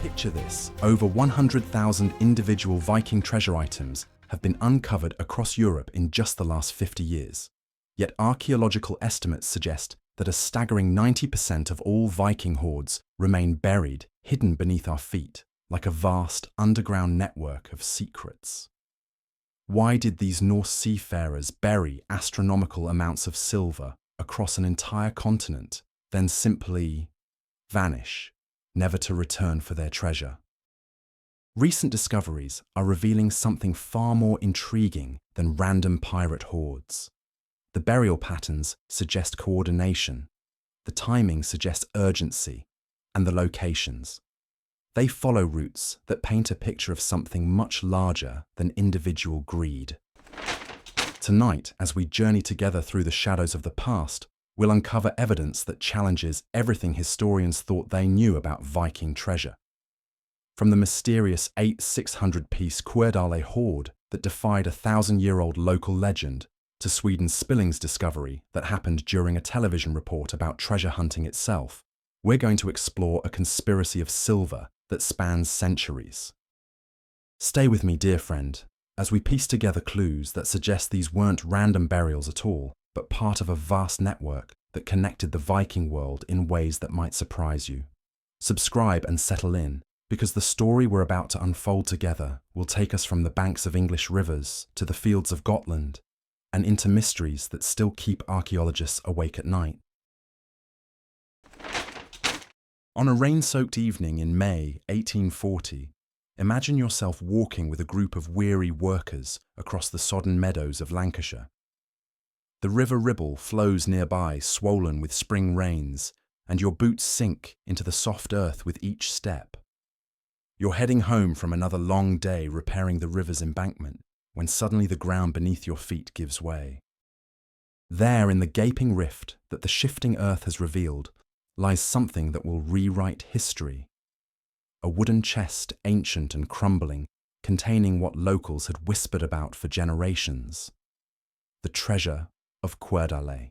Picture this: over 100,000 individual Viking treasure items have been uncovered across Europe in just the last 50 years. Yet archaeological estimates suggest that a staggering 90% of all Viking hoards remain buried, hidden beneath our feet, like a vast underground network of secrets. Why did these Norse seafarers bury astronomical amounts of silver across an entire continent, then simply vanish, never to return for their treasure? Recent discoveries are revealing something far more intriguing than random pirate hoards. The burial patterns suggest coordination, the timing suggests urgency, and the locations. They follow routes that paint a picture of something much larger than individual greed. Tonight, as we journey together through the shadows of the past, we'll uncover evidence that challenges everything historians thought they knew about Viking treasure. From the mysterious 600-piece Cuerdale hoard that defied a 1,000-year-old local legend, to Sweden's Spillings discovery that happened during a television report about treasure hunting itself, we're going to explore a conspiracy of silver that spans centuries. Stay with me, dear friend, as we piece together clues that suggest these weren't random burials at all, but part of a vast network that connected the Viking world in ways that might surprise you. Subscribe and settle in, because the story we're about to unfold together will take us from the banks of English rivers to the fields of Gotland, and into mysteries that still keep archaeologists awake at night. On a rain-soaked evening in May 1840, imagine yourself walking with a group of weary workers across the sodden meadows of Lancashire. The River Ribble flows nearby, swollen with spring rains, and your boots sink into the soft earth with each step. You're heading home from another long day repairing the river's embankment, when suddenly the ground beneath your feet gives way. There, in the gaping rift that the shifting earth has revealed, lies something that will rewrite history. A wooden chest, ancient and crumbling, containing what locals had whispered about for generations. The treasure of Cuerdale.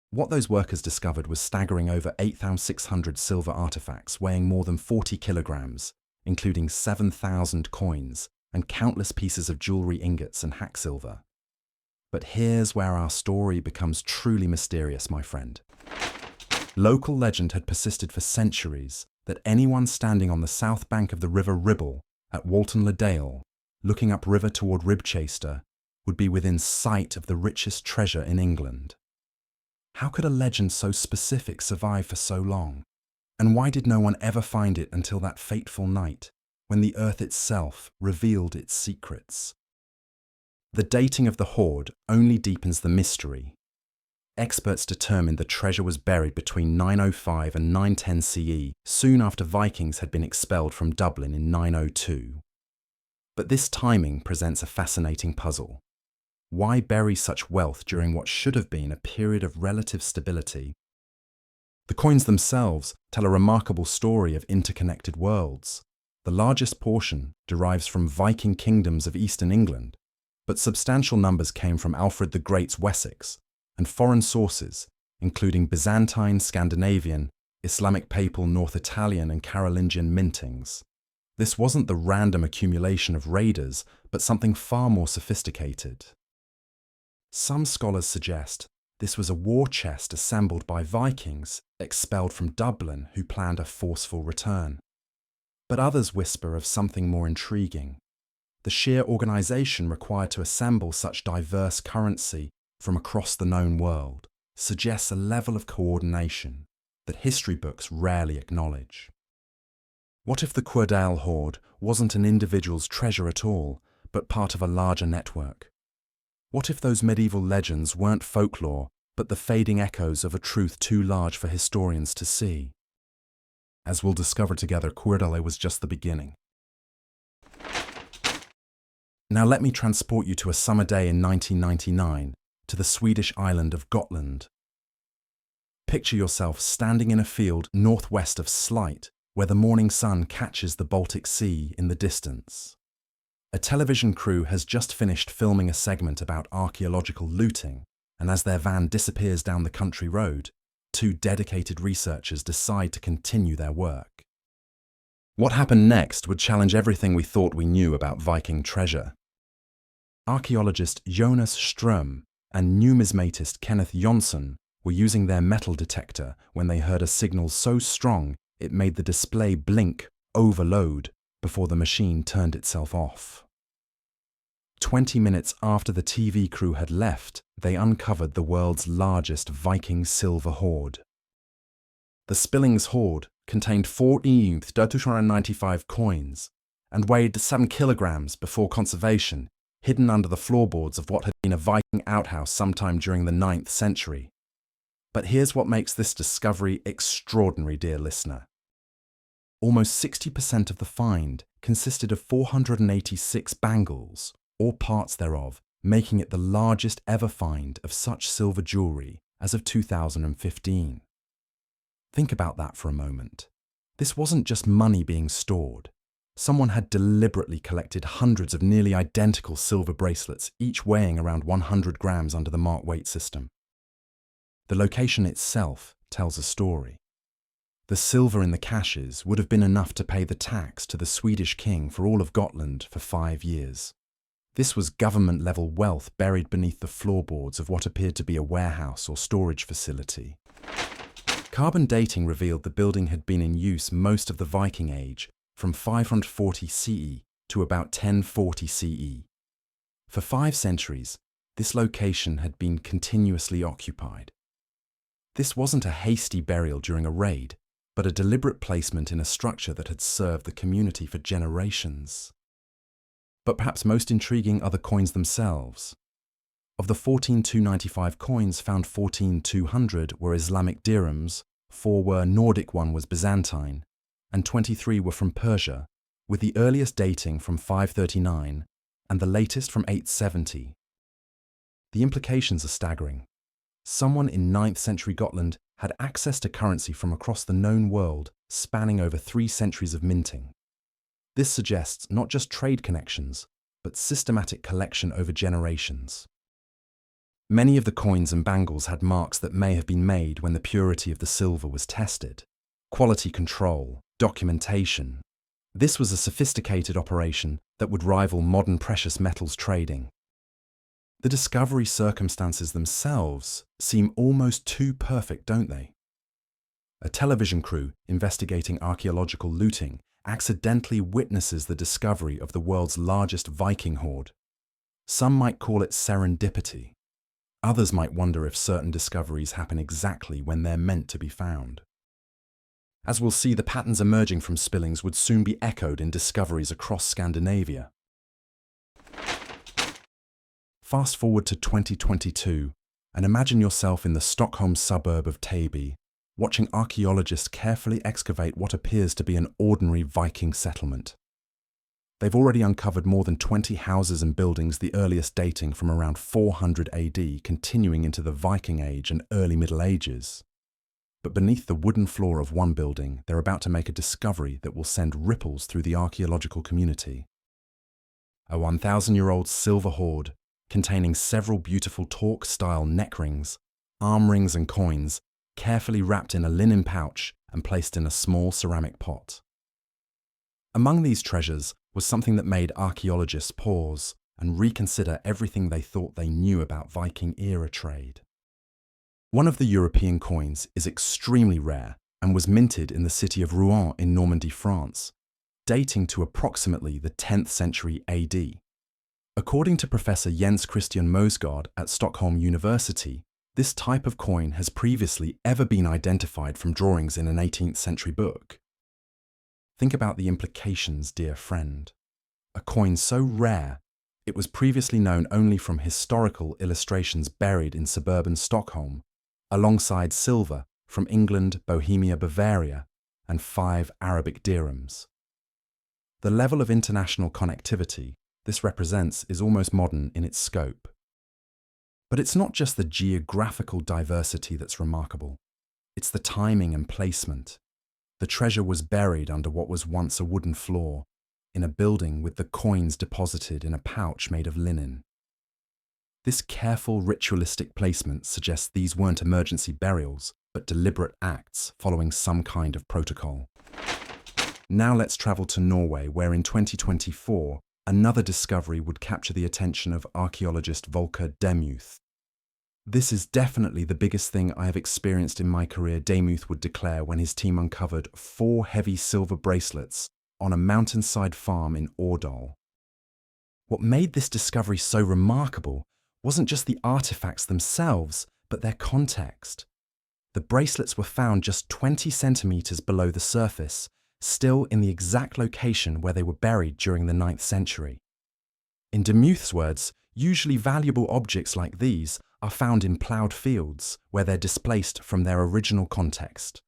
What those workers discovered was staggering: over 8,600 silver artifacts weighing more than 40 kilograms, including 7,000 coins, and countless pieces of jewelry, ingots, and hack silver. But here's where our story becomes truly mysterious, my friend. Local legend had persisted for centuries that anyone standing on the south bank of the River Ribble at Walton-le-Dale, looking upriver toward Ribchester, would be within sight of the richest treasure in England. How could a legend so specific survive for so long? And why did no one ever find it until that fateful night, when the earth itself revealed its secrets? The dating of the hoard only deepens the mystery. Experts determined the treasure was buried between 905 and 910 CE, soon after Vikings had been expelled from Dublin in 902. But this timing presents a fascinating puzzle. Why bury such wealth during what should have been a period of relative stability? The coins themselves tell a remarkable story of interconnected worlds. The largest portion derives from Viking kingdoms of eastern England, but substantial numbers came from Alfred the Great's Wessex and foreign sources, including Byzantine, Scandinavian, Islamic Papal, North Italian, and Carolingian mintings. This wasn't the random accumulation of raiders, but something far more sophisticated. Some scholars suggest this was a war chest assembled by Vikings expelled from Dublin who planned a forceful return. But others whisper of something more intriguing. The sheer organisation required to assemble such diverse currency from across the known world suggests a level of coordination that history books rarely acknowledge. What if the Cuerdale hoard wasn't an individual's treasure at all, but part of a larger network? What if those medieval legends weren't folklore, but the fading echoes of a truth too large for historians to see? As we'll discover together, Cuerdale was just the beginning. Now let me transport you to a summer day in 1999, to the Swedish island of Gotland. Picture yourself standing in a field northwest of Slight, where the morning sun catches the Baltic Sea in the distance. A television crew has just finished filming a segment about archaeological looting, and as their van disappears down the country road, two dedicated researchers decide to continue their work. What happened next would challenge everything we thought we knew about Viking treasure. Archaeologist Jonas Ström and numismatist Kenneth Jonsson were using their metal detector when they heard a signal so strong it made the display blink overload before the machine turned itself off. 20 minutes after the TV crew had left, they uncovered the world's largest Viking silver hoard. The Spillings hoard contained 14,295 coins and weighed 7 kilograms before conservation, hidden under the floorboards of what had been a Viking outhouse sometime during the 9th century. But here's what makes this discovery extraordinary, dear listener. Almost 60% of the find consisted of 486 bangles, or parts thereof, making it the largest ever find of such silver jewellery as of 2015. Think about that for a moment. This wasn't just money being stored. Someone had deliberately collected hundreds of nearly identical silver bracelets, each weighing around 100 grams under the mark weight system. The location itself tells a story. The silver in the caches would have been enough to pay the tax to the Swedish king for all of Gotland for 5 years. This was government-level wealth buried beneath the floorboards of what appeared to be a warehouse or storage facility. Carbon dating revealed the building had been in use most of the Viking Age, from 540 CE to about 1040 CE. For 5 centuries, this location had been continuously occupied. This wasn't a hasty burial during a raid, but a deliberate placement in a structure that had served the community for generations. But perhaps most intriguing are the coins themselves. Of the 14,295 coins found, 14,200 were Islamic dirhams, 4 were Nordic, 1 was Byzantine, and 23 were from Persia, with the earliest dating from 539 and the latest from 870. The implications are staggering. Someone in 9th century Gotland had access to currency from across the known world, spanning over 3 centuries of minting. This suggests not just trade connections, but systematic collection over generations. Many of the coins and bangles had marks that may have been made when the purity of the silver was tested. Quality control, documentation. This was a sophisticated operation that would rival modern precious metals trading. The discovery circumstances themselves seem almost too perfect, don't they? A television crew investigating archaeological looting accidentally witnesses the discovery of the world's largest Viking hoard. Some might call it serendipity. Others might wonder if certain discoveries happen exactly when they're meant to be found. As we'll see, the patterns emerging from Spillings would soon be echoed in discoveries across Scandinavia. Fast forward to 2022, and imagine yourself in the Stockholm suburb of Täby, watching archaeologists carefully excavate what appears to be an ordinary Viking settlement. They've already uncovered more than 20 houses and buildings, the earliest dating from around 400 AD, continuing into the Viking Age and early Middle Ages. But beneath the wooden floor of one building, they're about to make a discovery that will send ripples through the archaeological community. A 1,000-year-old silver hoard containing several beautiful torque-style neck rings, arm rings and coins, carefully wrapped in a linen pouch and placed in a small ceramic pot. Among these treasures was something that made archaeologists pause and reconsider everything they thought they knew about Viking-era trade. One of the European coins is extremely rare and was minted in the city of Rouen in Normandy, France, dating to approximately the 10th century AD. According to Professor Jens Christian Mosgaard at Stockholm University, this type of coin has previously ever been identified from drawings in an 18th century book. Think about the implications, dear friend. A coin so rare, it was previously known only from historical illustrations buried in suburban Stockholm, alongside silver from England, Bohemia, Bavaria, and 5 Arabic dirhams. The level of international connectivity this represents is almost modern in its scope. But it's not just the geographical diversity that's remarkable. It's the timing and placement. The treasure was buried under what was once a wooden floor, in a building with the coins deposited in a pouch made of linen. This careful ritualistic placement suggests these weren't emergency burials, but deliberate acts following some kind of protocol. Now let's travel to Norway, where in 2024, another discovery would capture the attention of archaeologist Volker Demuth. This is definitely the biggest thing I have experienced in my career, Demuth would declare when his team uncovered 4 heavy silver bracelets on a mountainside farm in Årdal. What made this discovery so remarkable wasn't just the artifacts themselves, but their context. The bracelets were found just 20 centimeters below the surface, still in the exact location where they were buried during the 9th century. In Demuth's words, usually valuable objects like these are found in ploughed fields where they're displaced from their original context.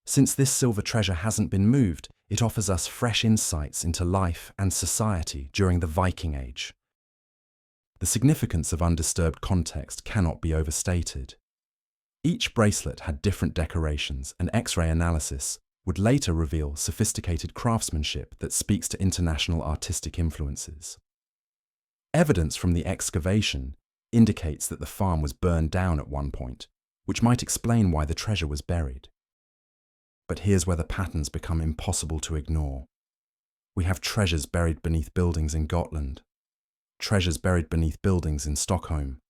Since this silver treasure hasn't been moved, it offers us fresh insights into life and society during the Viking Age. The significance of undisturbed context cannot be overstated. Each bracelet had different decorations, and X-ray analysis would later reveal sophisticated craftsmanship that speaks to international artistic influences. Evidence from the excavation indicates that the farm was burned down at one point, which might explain why the treasure was buried. But here's where the patterns become impossible to ignore. We have treasures buried beneath buildings in Gotland, treasures buried beneath buildings in Stockholm,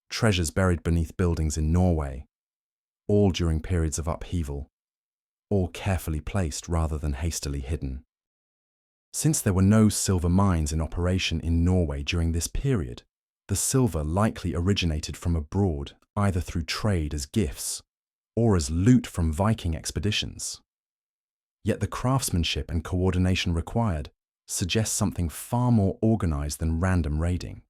treasures buried beneath buildings in Norway, all during periods of upheaval, all carefully placed rather than hastily hidden. Since there were no silver mines in operation in Norway during this period, the silver likely originated from abroad, either through trade as gifts or as loot from Viking expeditions. Yet the craftsmanship and coordination required suggests something far more organized than random raiding.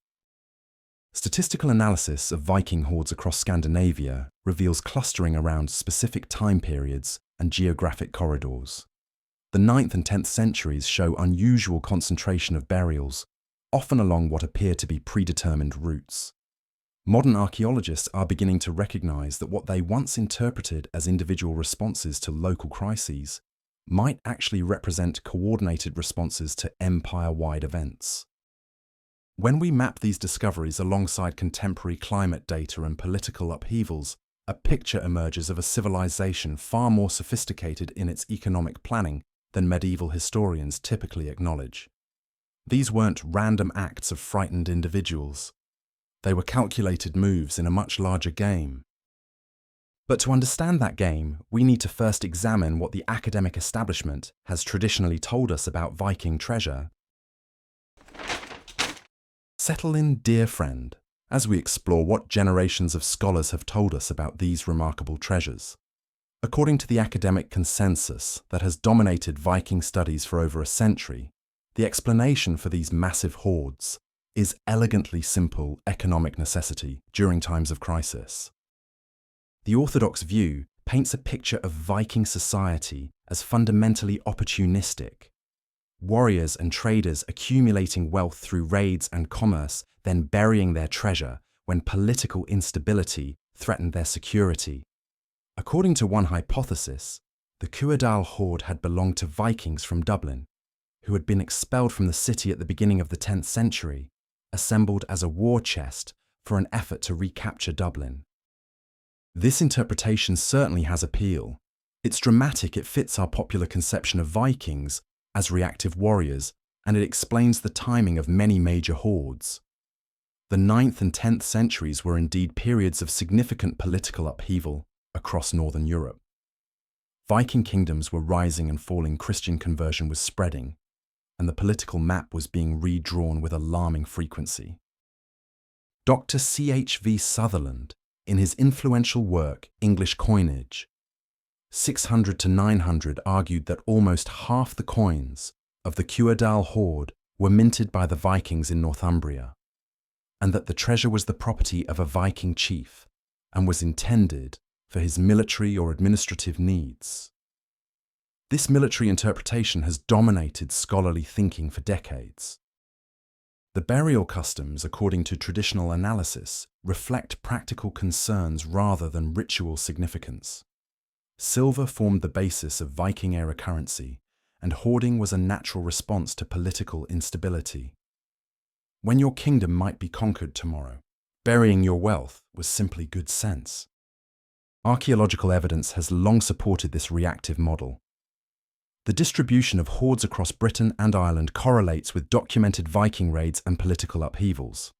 Statistical analysis of Viking hoards across Scandinavia reveals clustering around specific time periods and geographic corridors. The 9th and 10th centuries show unusual concentration of burials, often along what appear to be predetermined routes. Modern archaeologists are beginning to recognize that what they once interpreted as individual responses to local crises might actually represent coordinated responses to empire-wide events. When we map these discoveries alongside contemporary climate data and political upheavals, a picture emerges of a civilization far more sophisticated in its economic planning than medieval historians typically acknowledge. These weren't random acts of frightened individuals. They were calculated moves in a much larger game. But to understand that game, we need to first examine what the academic establishment has traditionally told us about Viking treasure. Settle in, dear friend, as we explore what generations of scholars have told us about these remarkable treasures. According to the academic consensus that has dominated Viking studies for over a century, the explanation for these massive hoards is elegantly simple economic necessity during times of crisis. The orthodox view paints a picture of Viking society as fundamentally opportunistic. Warriors and traders accumulating wealth through raids and commerce, then burying their treasure when political instability threatened their security. According to one hypothesis, the Cuerdale Hoard had belonged to Vikings from Dublin, who had been expelled from the city at the beginning of the 10th century, assembled as a war chest for an effort to recapture Dublin. This interpretation certainly has appeal. It's dramatic, it fits our popular conception of Vikings as reactive warriors, and it explains the timing of many major hoards. The 9th and 10th centuries were indeed periods of significant political upheaval across Northern Europe. Viking kingdoms were rising and falling, Christian conversion was spreading, and the political map was being redrawn with alarming frequency. Dr. C.H.V. Sutherland, in his influential work English Coinage, 600 to 900, argued that almost half the coins of the Cuerdale Hoard were minted by the Vikings in Northumbria, and that the treasure was the property of a Viking chief and was intended for his military or administrative needs. This military interpretation has dominated scholarly thinking for decades. The burial customs, according to traditional analysis, reflect practical concerns rather than ritual significance. Silver formed the basis of Viking-era currency, and hoarding was a natural response to political instability. When your kingdom might be conquered tomorrow, burying your wealth was simply good sense. Archaeological evidence has long supported this reactive model. The distribution of hoards across Britain and Ireland correlates with documented Viking raids and political upheavals.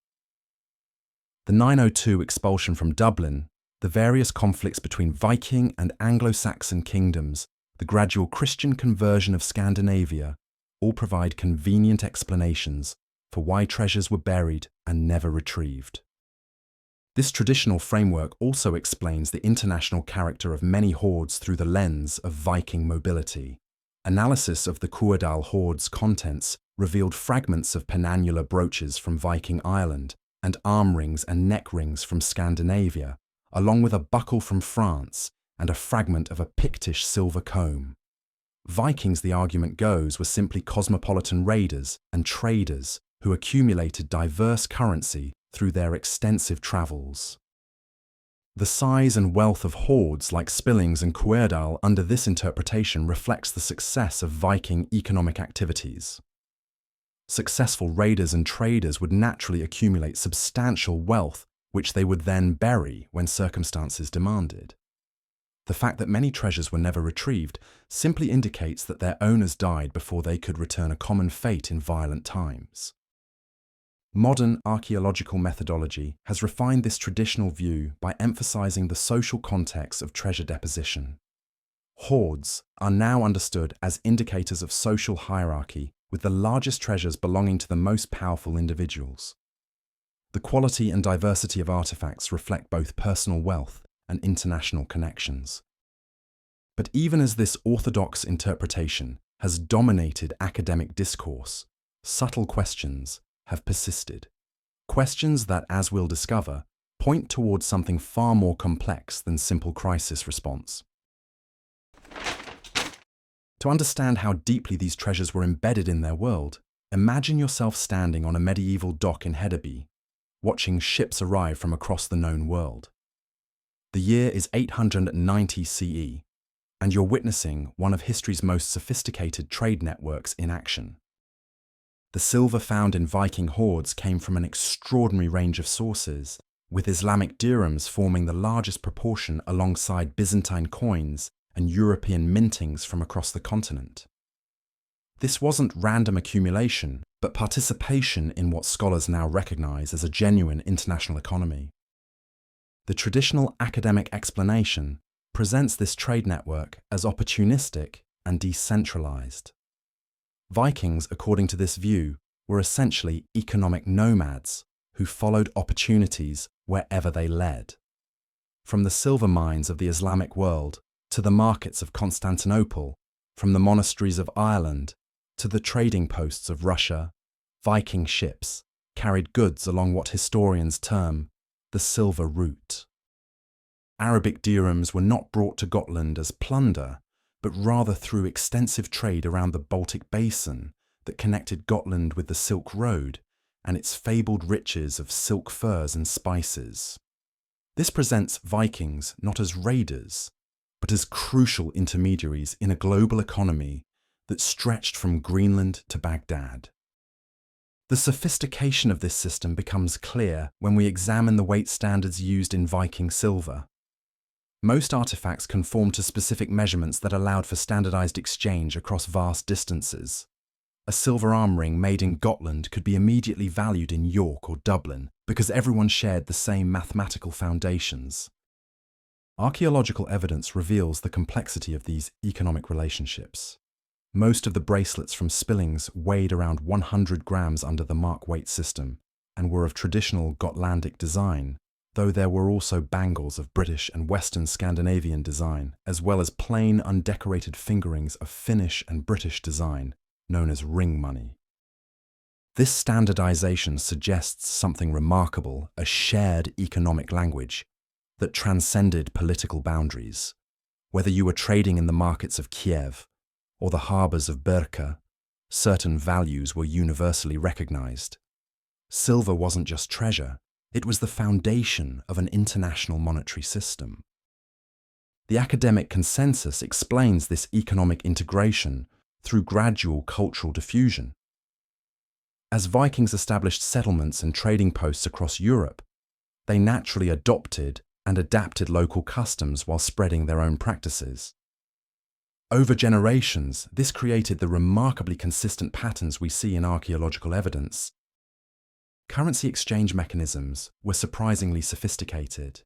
The 902 expulsion from Dublin, the various conflicts between Viking and Anglo-Saxon kingdoms, the gradual Christian conversion of Scandinavia, all provide convenient explanations for why treasures were buried and never retrieved. This traditional framework also explains the international character of many hoards through the lens of Viking mobility. Analysis of the Cuerdale hoard's contents revealed fragments of penannular brooches from Viking Ireland and arm rings and neck rings from Scandinavia, along with a buckle from France and a fragment of a Pictish silver comb. Vikings, the argument goes, were simply cosmopolitan raiders and traders who accumulated diverse currency through their extensive travels. The size and wealth of hoards like Spillings and Cuerdale under this interpretation reflects the success of Viking economic activities. Successful raiders and traders would naturally accumulate substantial wealth, which they would then bury when circumstances demanded. The fact that many treasures were never retrieved simply indicates that their owners died before they could return, a common fate in violent times. Modern archaeological methodology has refined this traditional view by emphasizing the social context of treasure deposition. Hoards are now understood as indicators of social hierarchy, with the largest treasures belonging to the most powerful individuals. The quality and diversity of artifacts reflect both personal wealth and international connections. But even as this orthodox interpretation has dominated academic discourse, subtle questions have persisted. Questions that, as we'll discover, point towards something far more complex than simple crisis response. To understand how deeply these treasures were embedded in their world, imagine yourself standing on a medieval dock in Hedeby, watching ships arrive from across the known world. The year is 890 CE, and you're witnessing one of history's most sophisticated trade networks in action. The silver found in Viking hoards came from an extraordinary range of sources, with Islamic dirhams forming the largest proportion alongside Byzantine coins and European mintings from across the continent. This wasn't random accumulation, but participation in what scholars now recognize as a genuine international economy. The traditional academic explanation presents this trade network as opportunistic and decentralized. Vikings, according to this view, were essentially economic nomads who followed opportunities wherever they led. From the silver mines of the Islamic world to the markets of Constantinople, from the monasteries of Ireland to the trading posts of Russia, Viking ships carried goods along what historians term the silver route. Arabic dirhams were not brought to Gotland as plunder, but rather through extensive trade around the Baltic Basin that connected Gotland with the Silk Road and its fabled riches of silk furs and spices. This presents Vikings not as raiders, but as crucial intermediaries in a global economy that stretched from Greenland to Baghdad. The sophistication of this system becomes clear when we examine the weight standards used in Viking silver. Most artifacts conform to specific measurements that allowed for standardized exchange across vast distances. A silver arm ring made in Gotland could be immediately valued in York or Dublin because everyone shared the same mathematical foundations. Archaeological evidence reveals the complexity of these economic relationships. Most of the bracelets from Spillings weighed around 100 grams under the mark weight system and were of traditional Gotlandic design, though there were also bangles of British and Western Scandinavian design, as well as plain, undecorated fingerings of Finnish and British design, known as ring money. This standardization suggests something remarkable, a shared economic language that transcended political boundaries. Whether you were trading in the markets of Kiev or the harbors of Birka, certain values were universally recognized. Silver wasn't just treasure, it was the foundation of an international monetary system. The academic consensus explains this economic integration through gradual cultural diffusion. As Vikings established settlements and trading posts across Europe, they naturally adopted and adapted local customs while spreading their own practices. Over generations, this created the remarkably consistent patterns we see in archaeological evidence. Currency exchange mechanisms were surprisingly sophisticated.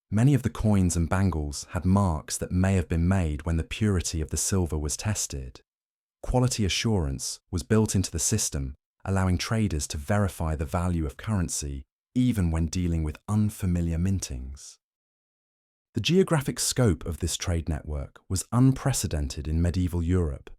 Many of the coins and bangles had marks that may have been made when the purity of the silver was tested. Quality assurance was built into the system, allowing traders to verify the value of currency even when dealing with unfamiliar mintings. The geographic scope of this trade network was unprecedented in medieval Europe.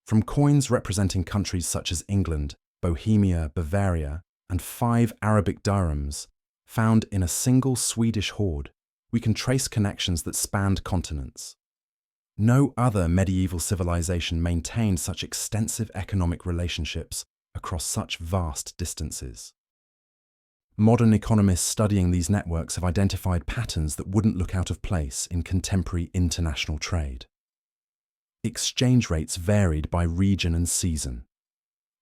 From coins representing countries such as England, Bohemia, Bavaria, and 5 Arabic dirhams found in a single Swedish hoard, we can trace connections that spanned continents. No other medieval civilization maintained such extensive economic relationships across such vast distances. Modern economists studying these networks have identified patterns that wouldn't look out of place in contemporary international trade. Exchange rates varied by region and season.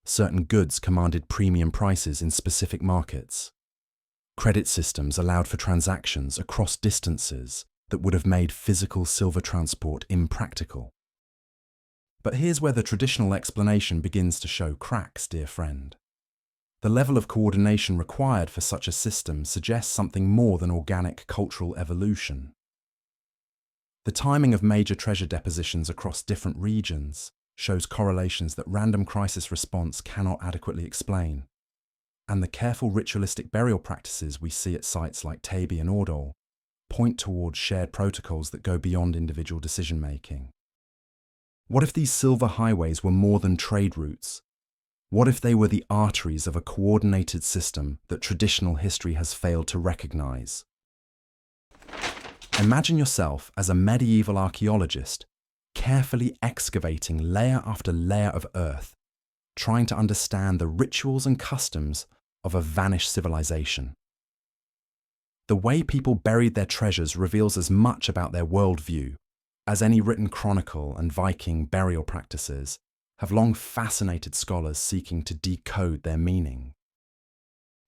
Certain goods commanded premium prices in specific markets. Credit systems allowed for transactions across distances that would have made physical silver transport impractical. But here's where the traditional explanation begins to show cracks, dear friend. The level of coordination required for such a system suggests something more than organic cultural evolution. The timing of major treasure depositions across different regions shows correlations that random crisis response cannot adequately explain. And the careful ritualistic burial practices we see at sites like Taby and Cuerdale point towards shared protocols that go beyond individual decision-making. What if these silver highways were more than trade routes? What if they were the arteries of a coordinated system that traditional history has failed to recognize? Imagine yourself as a medieval archaeologist, carefully excavating layer after layer of earth, trying to understand the rituals and customs of a vanished civilization. The way people buried their treasures reveals as much about their worldview as any written chronicle, and Viking burial practices have long fascinated scholars seeking to decode their meaning.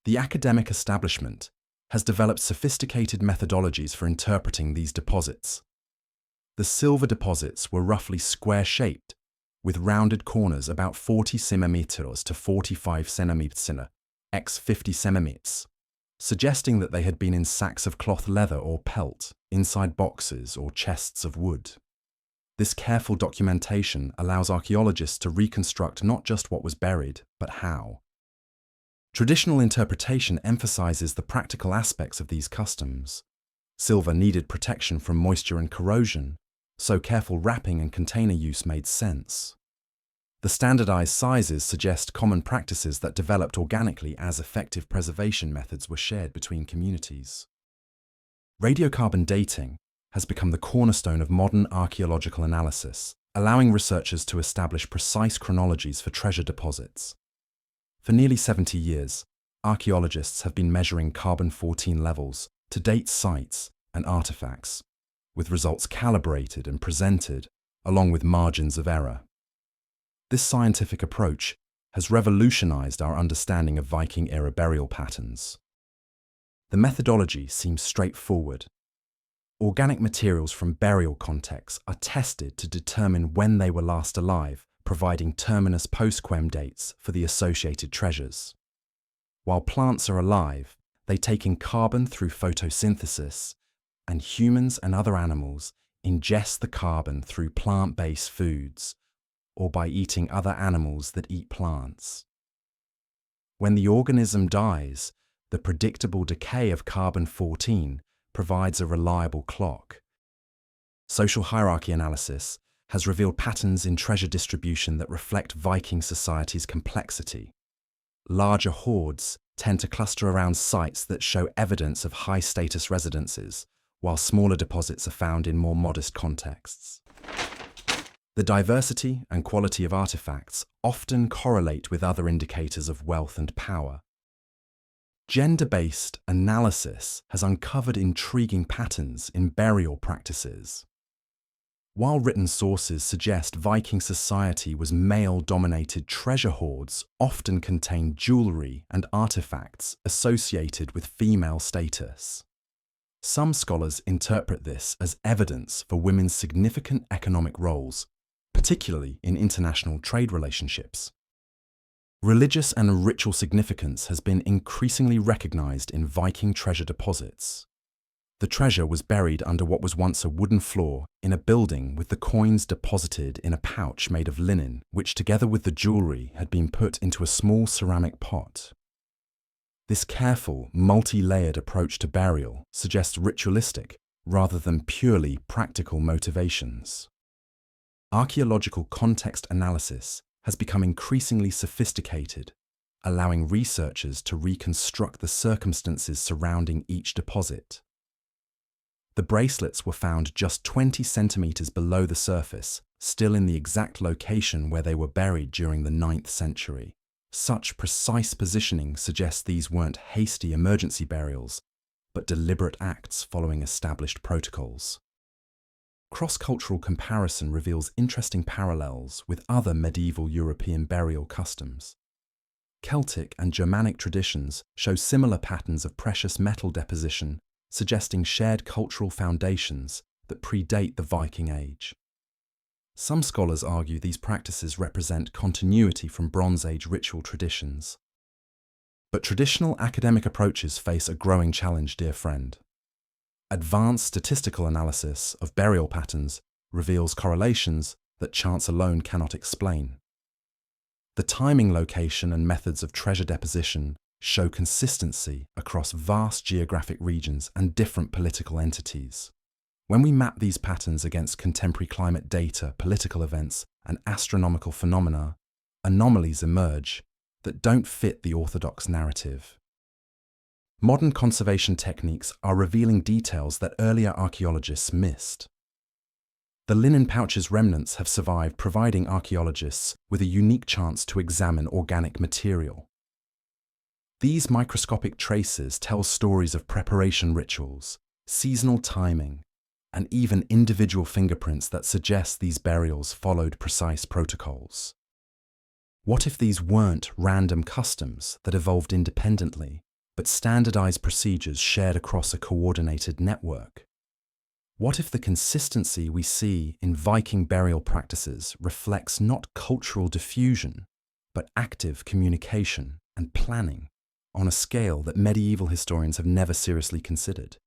The academic establishment has developed sophisticated methodologies for interpreting these deposits. The silver deposits were roughly square-shaped, with rounded corners about 40 cm to 45 cm x 50 cm, suggesting that they had been in sacks of cloth leather or pelt, inside boxes or chests of wood. This careful documentation allows archaeologists to reconstruct not just what was buried, but how. Traditional interpretation emphasizes the practical aspects of these customs. Silver needed protection from moisture and corrosion, so careful wrapping and container use made sense. The standardized sizes suggest common practices that developed organically as effective preservation methods were shared between communities. Radiocarbon dating has become the cornerstone of modern archaeological analysis, allowing researchers to establish precise chronologies for treasure deposits. For nearly 70 years, archaeologists have been measuring carbon-14 levels to date sites and artifacts, with results calibrated and presented, along with margins of error. This scientific approach has revolutionized our understanding of Viking-era burial patterns. The methodology seems straightforward. Organic materials from burial contexts are tested to determine when they were last alive, providing terminus postquem dates for the associated treasures. While plants are alive, they take in carbon through photosynthesis, and humans and other animals ingest the carbon through plant-based foods, or by eating other animals that eat plants. When the organism dies, the predictable decay of carbon-14 provides a reliable clock. Social hierarchy analysis has revealed patterns in treasure distribution that reflect Viking society's complexity. Larger hoards tend to cluster around sites that show evidence of high-status residences, while smaller deposits are found in more modest contexts. The diversity and quality of artifacts often correlate with other indicators of wealth and power. Gender-based analysis has uncovered intriguing patterns in burial practices. While written sources suggest Viking society was male-dominated, treasure hoards often contained jewelry and artifacts associated with female status. Some scholars interpret this as evidence for women's significant economic roles, particularly in international trade relationships. Religious and ritual significance has been increasingly recognized in Viking treasure deposits. The treasure was buried under what was once a wooden floor in a building, with the coins deposited in a pouch made of linen, which together with the jewelry had been put into a small ceramic pot. This careful, multi-layered approach to burial suggests ritualistic rather than purely practical motivations. Archaeological context analysis has become increasingly sophisticated, allowing researchers to reconstruct the circumstances surrounding each deposit. The bracelets were found just 20 centimeters below the surface, still in the exact location where they were buried during the 9th century. Such precise positioning suggests these weren't hasty emergency burials, but deliberate acts following established protocols. Cross-cultural comparison reveals interesting parallels with other medieval European burial customs. Celtic and Germanic traditions show similar patterns of precious metal deposition, suggesting shared cultural foundations that predate the Viking Age. Some scholars argue these practices represent continuity from Bronze Age ritual traditions. But traditional academic approaches face a growing challenge, dear friend. Advanced statistical analysis of burial patterns reveals correlations that chance alone cannot explain. The timing, location, and methods of treasure deposition show consistency across vast geographic regions and different political entities. When we map these patterns against contemporary climate data, political events, and astronomical phenomena, anomalies emerge that don't fit the orthodox narrative. Modern conservation techniques are revealing details that earlier archaeologists missed. The linen pouch's remnants have survived, providing archaeologists with a unique chance to examine organic material. These microscopic traces tell stories of preparation rituals, seasonal timing, and even individual fingerprints that suggest these burials followed precise protocols. What if these weren't random customs that evolved independently, but standardized procedures shared across a coordinated network? What if the consistency we see in Viking burial practices reflects not cultural diffusion, but active communication and planning on a scale that medieval historians have never seriously considered?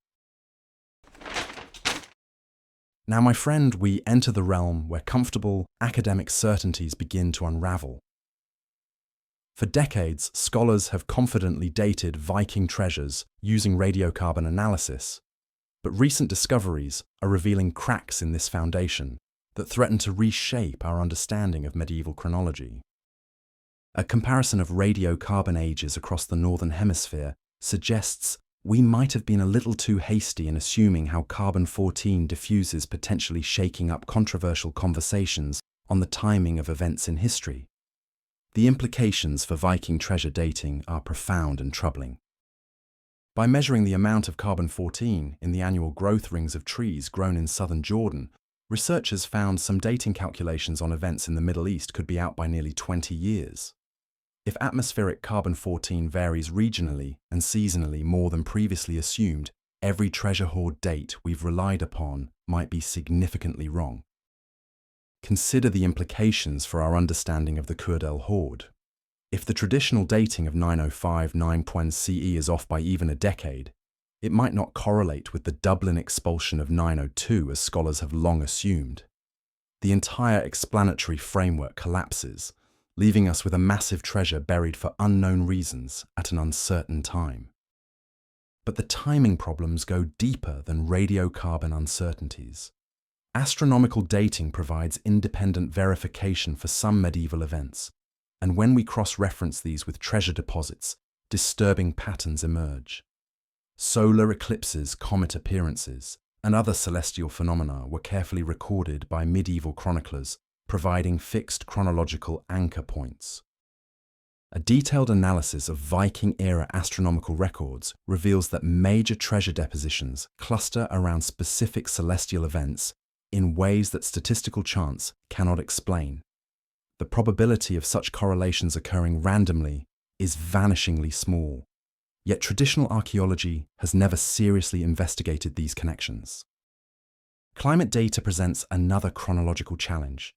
Now, my friend, we enter the realm where comfortable academic certainties begin to unravel. For decades, scholars have confidently dated Viking treasures using radiocarbon analysis, but recent discoveries are revealing cracks in this foundation that threaten to reshape our understanding of medieval chronology. A comparison of radiocarbon ages across the Northern Hemisphere suggests we might have been a little too hasty in assuming how carbon-14 diffuses, potentially shaking up controversial conversations on the timing of events in history. The implications for Viking treasure dating are profound and troubling. By measuring the amount of carbon-14 in the annual growth rings of trees grown in southern Jordan, researchers found some dating calculations on events in the Middle East could be out by nearly 20 years. If atmospheric carbon-14 varies regionally and seasonally more than previously assumed, every treasure hoard date we've relied upon might be significantly wrong. Consider the implications for our understanding of the Cuerdale Hoard. If the traditional dating of 905-9 CE is off by even a decade, it might not correlate with the Dublin expulsion of 902 as scholars have long assumed. The entire explanatory framework collapses, leaving us with a massive treasure buried for unknown reasons at an uncertain time. But the timing problems go deeper than radiocarbon uncertainties. Astronomical dating provides independent verification for some medieval events, and when we cross-reference these with treasure deposits, disturbing patterns emerge. Solar eclipses, comet appearances, and other celestial phenomena were carefully recorded by medieval chroniclers, providing fixed chronological anchor points. A detailed analysis of Viking-era astronomical records reveals that major treasure depositions cluster around specific celestial events in ways that statistical chance cannot explain. The probability of such correlations occurring randomly is vanishingly small, yet traditional archaeology has never seriously investigated these connections. Climate data presents another chronological challenge.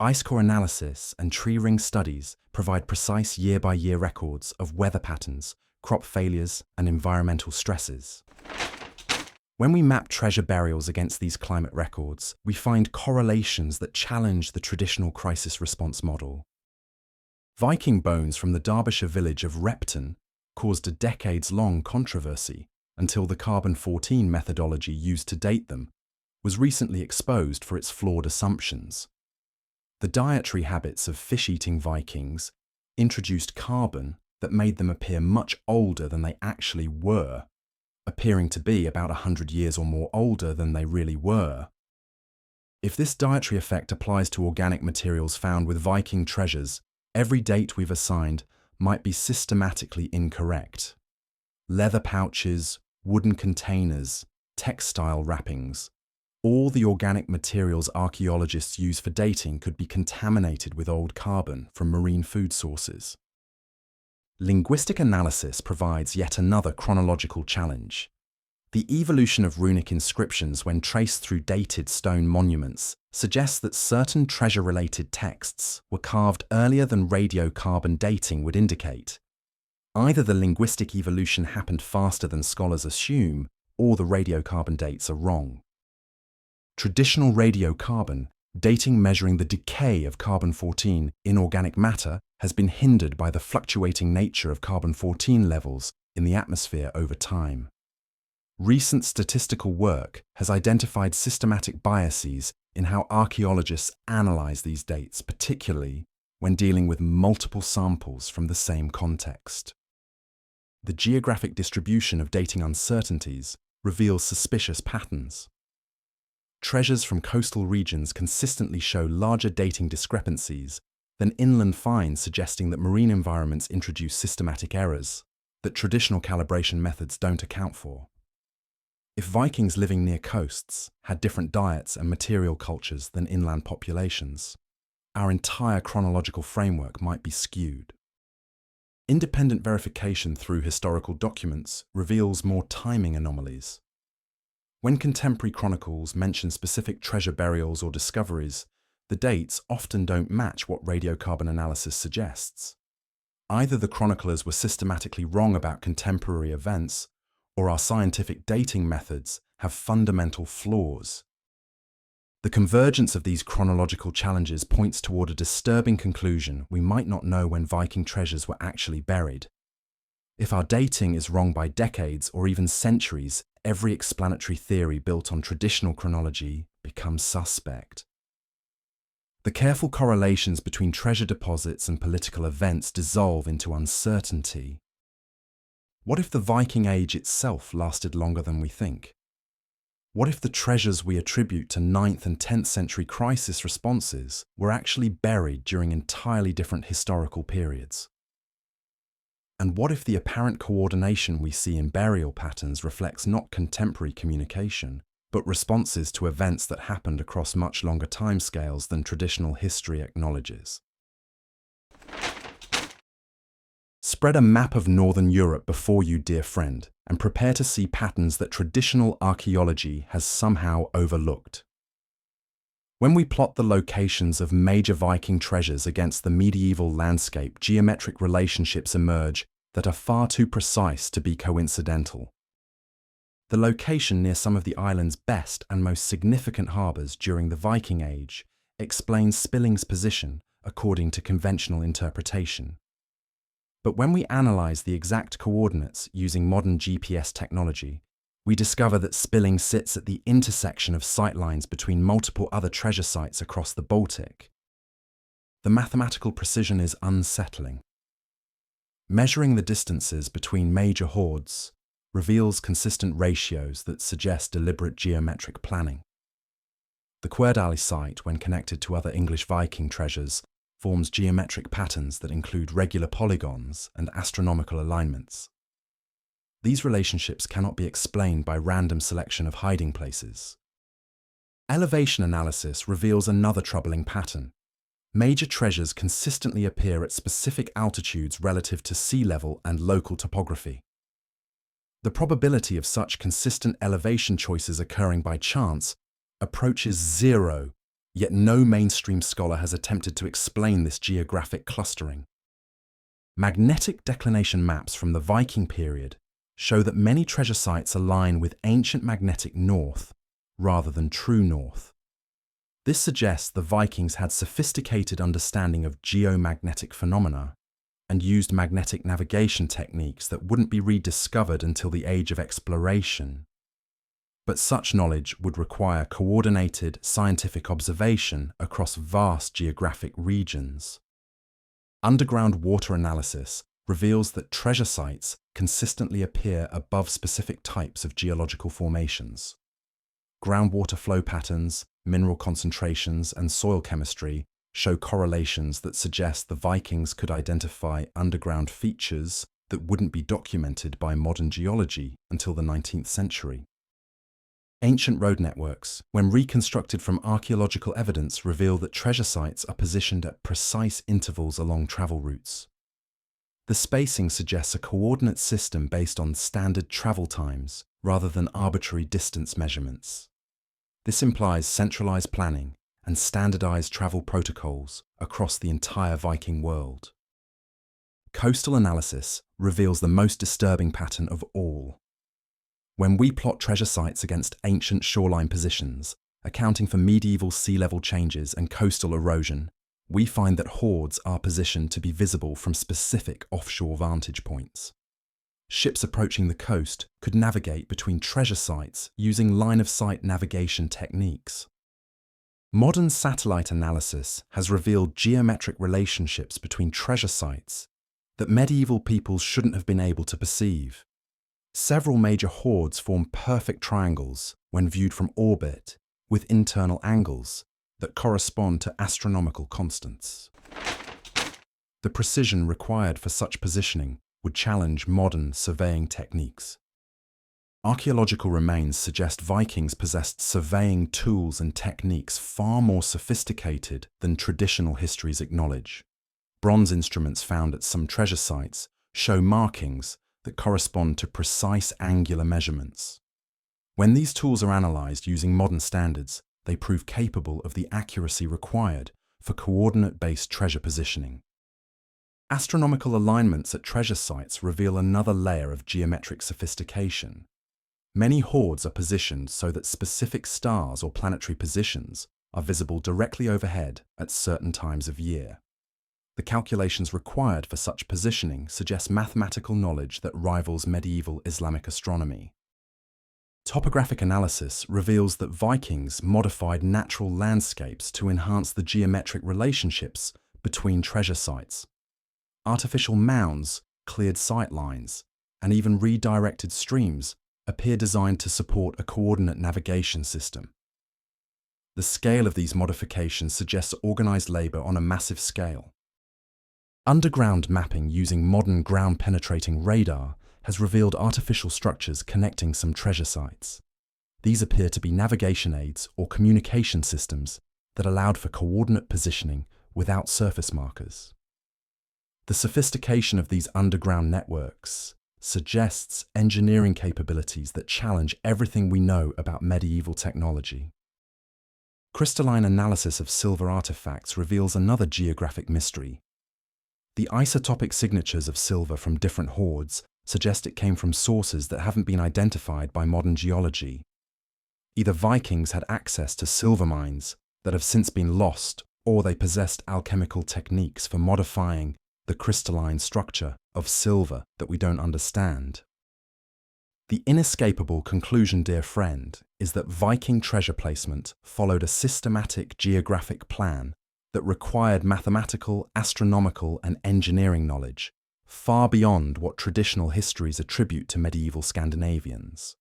Ice core analysis and tree ring studies provide precise year-by-year records of weather patterns, crop failures, and environmental stresses. When we map treasure burials against these climate records, we find correlations that challenge the traditional crisis response model. Viking bones from the Derbyshire village of Repton caused a decades-long controversy until the carbon-14 methodology used to date them was recently exposed for its flawed assumptions. The dietary habits of fish-eating Vikings introduced carbon that made them appear much older than they actually were, appearing to be about 100 years or more older than they really were. If this dietary effect applies to organic materials found with Viking treasures, every date we've assigned might be systematically incorrect. Leather pouches, wooden containers, textile wrappings, all the organic materials archaeologists use for dating could be contaminated with old carbon from marine food sources. Linguistic analysis provides yet another chronological challenge. The evolution of runic inscriptions when traced through dated stone monuments suggests that certain treasure-related texts were carved earlier than radiocarbon dating would indicate. Either the linguistic evolution happened faster than scholars assume, or the radiocarbon dates are wrong. Traditional radiocarbon, dating measuring the decay of carbon-14 in organic matter, has been hindered by the fluctuating nature of carbon-14 levels in the atmosphere over time. Recent statistical work has identified systematic biases in how archaeologists analyze these dates, particularly when dealing with multiple samples from the same context. The geographic distribution of dating uncertainties reveals suspicious patterns. Treasures from coastal regions consistently show larger dating discrepancies than inland finds, suggesting that marine environments introduce systematic errors that traditional calibration methods don't account for. If Vikings living near coasts had different diets and material cultures than inland populations, our entire chronological framework might be skewed. Independent verification through historical documents reveals more timing anomalies. When contemporary chronicles mention specific treasure burials or discoveries, the dates often don't match what radiocarbon analysis suggests. Either the chroniclers were systematically wrong about contemporary events, or our scientific dating methods have fundamental flaws. The convergence of these chronological challenges points toward a disturbing conclusion: we might not know when Viking treasures were actually buried. If our dating is wrong by decades or even centuries, every explanatory theory built on traditional chronology becomes suspect. The careful correlations between treasure deposits and political events dissolve into uncertainty. What if the Viking Age itself lasted longer than we think? What if the treasures we attribute to 9th and 10th century crisis responses were actually buried during entirely different historical periods? And what if the apparent coordination we see in burial patterns reflects not contemporary communication, but responses to events that happened across much longer timescales than traditional history acknowledges? Spread a map of Northern Europe before you, dear friend, and prepare to see patterns that traditional archaeology has somehow overlooked. When we plot the locations of major Viking treasures against the medieval landscape, geometric relationships emerge that are far too precise to be coincidental. The location near some of the island's best and most significant harbours during the Viking Age explains Spilling's position according to conventional interpretation. But when we analyse the exact coordinates using modern GPS technology, we discover that Spilling sits at the intersection of sightlines between multiple other treasure sites across the Baltic. The mathematical precision is unsettling. Measuring the distances between major hoards reveals consistent ratios that suggest deliberate geometric planning. The Cuerdale site, when connected to other English Viking treasures, forms geometric patterns that include regular polygons and astronomical alignments. These relationships cannot be explained by random selection of hiding places. Elevation analysis reveals another troubling pattern. Major treasures consistently appear at specific altitudes relative to sea level and local topography. The probability of such consistent elevation choices occurring by chance approaches zero, yet no mainstream scholar has attempted to explain this geographic clustering. Magnetic declination maps from the Viking period show that many treasure sites align with ancient magnetic north rather than true north. This suggests the Vikings had sophisticated understanding of geomagnetic phenomena and used magnetic navigation techniques that wouldn't be rediscovered until the age of exploration. But such knowledge would require coordinated scientific observation across vast geographic regions. Underground water analysis reveals that treasure sites consistently appear above specific types of geological formations. Groundwater flow patterns, mineral concentrations, and soil chemistry show correlations that suggest the Vikings could identify underground features that wouldn't be documented by modern geology until the 19th century. Ancient road networks, when reconstructed from archaeological evidence, reveal that treasure sites are positioned at precise intervals along travel routes. The spacing suggests a coordinate system based on standard travel times rather than arbitrary distance measurements. This implies centralized planning and standardized travel protocols across the entire Viking world. Coastal analysis reveals the most disturbing pattern of all. When we plot treasure sites against ancient shoreline positions, accounting for medieval sea level changes and coastal erosion, we find that hoards are positioned to be visible from specific offshore vantage points. Ships approaching the coast could navigate between treasure sites using line-of-sight navigation techniques. Modern satellite analysis has revealed geometric relationships between treasure sites that medieval peoples shouldn't have been able to perceive. Several major hoards form perfect triangles when viewed from orbit, with internal angles that correspond to astronomical constants. The precision required for such positioning would challenge modern surveying techniques. Archaeological remains suggest Vikings possessed surveying tools and techniques far more sophisticated than traditional histories acknowledge. Bronze instruments found at some treasure sites show markings that correspond to precise angular measurements. When these tools are analyzed using modern standards, they prove capable of the accuracy required for coordinate-based treasure positioning. Astronomical alignments at treasure sites reveal another layer of geometric sophistication. Many hoards are positioned so that specific stars or planetary positions are visible directly overhead at certain times of year. The calculations required for such positioning suggest mathematical knowledge that rivals medieval Islamic astronomy. Topographic analysis reveals that Vikings modified natural landscapes to enhance the geometric relationships between treasure sites. Artificial mounds, cleared sight lines, and even redirected streams appear designed to support a coordinate navigation system. The scale of these modifications suggests organized labor on a massive scale. Underground mapping using modern ground-penetrating radar has revealed artificial structures connecting some treasure sites. These appear to be navigation aids or communication systems that allowed for coordinate positioning without surface markers. The sophistication of these underground networks suggests engineering capabilities that challenge everything we know about medieval technology. Crystalline analysis of silver artifacts reveals another geographic mystery. The isotopic signatures of silver from different hoards suggest it came from sources that haven't been identified by modern geology. Either Vikings had access to silver mines that have since been lost, or they possessed alchemical techniques for modifying the crystalline structure of silver that we don't understand. The inescapable conclusion, dear friend, is that Viking treasure placement followed a systematic geographic plan that required mathematical, astronomical, and engineering knowledge, far beyond what traditional histories attribute to medieval Scandinavians.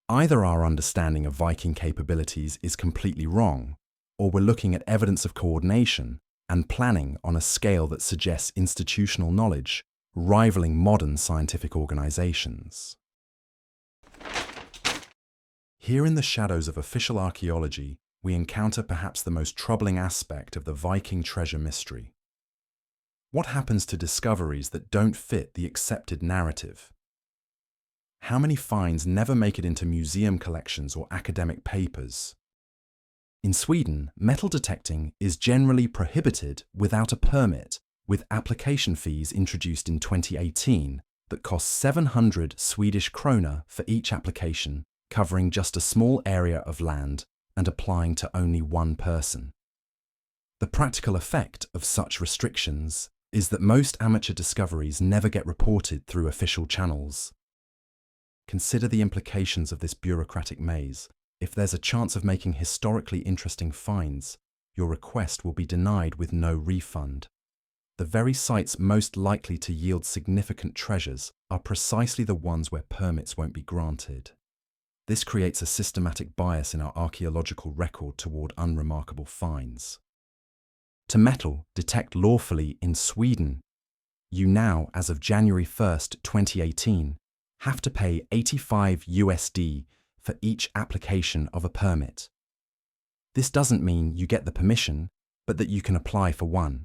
Either our understanding of Viking capabilities is completely wrong, or we're looking at evidence of coordination and planning on a scale that suggests institutional knowledge, rivaling modern scientific organizations. Here in the shadows of official archaeology, we encounter perhaps the most troubling aspect of the Viking treasure mystery. What happens to discoveries that don't fit the accepted narrative? How many finds never make it into museum collections or academic papers? In Sweden, metal detecting is generally prohibited without a permit, with application fees introduced in 2018 that cost 700 Swedish krona for each application, covering just a small area of land and applying to only one person. The practical effect of such restrictions is that most amateur discoveries never get reported through official channels. Consider the implications of this bureaucratic maze. If there's a chance of making historically interesting finds, your request will be denied with no refund. The very sites most likely to yield significant treasures are precisely the ones where permits won't be granted. This creates a systematic bias in our archaeological record toward unremarkable finds. To metal detect lawfully in Sweden, you now, as of January 1st, 2018, have to pay 85 USD for each application of a permit. This doesn't mean you get the permission, but that you can apply for one.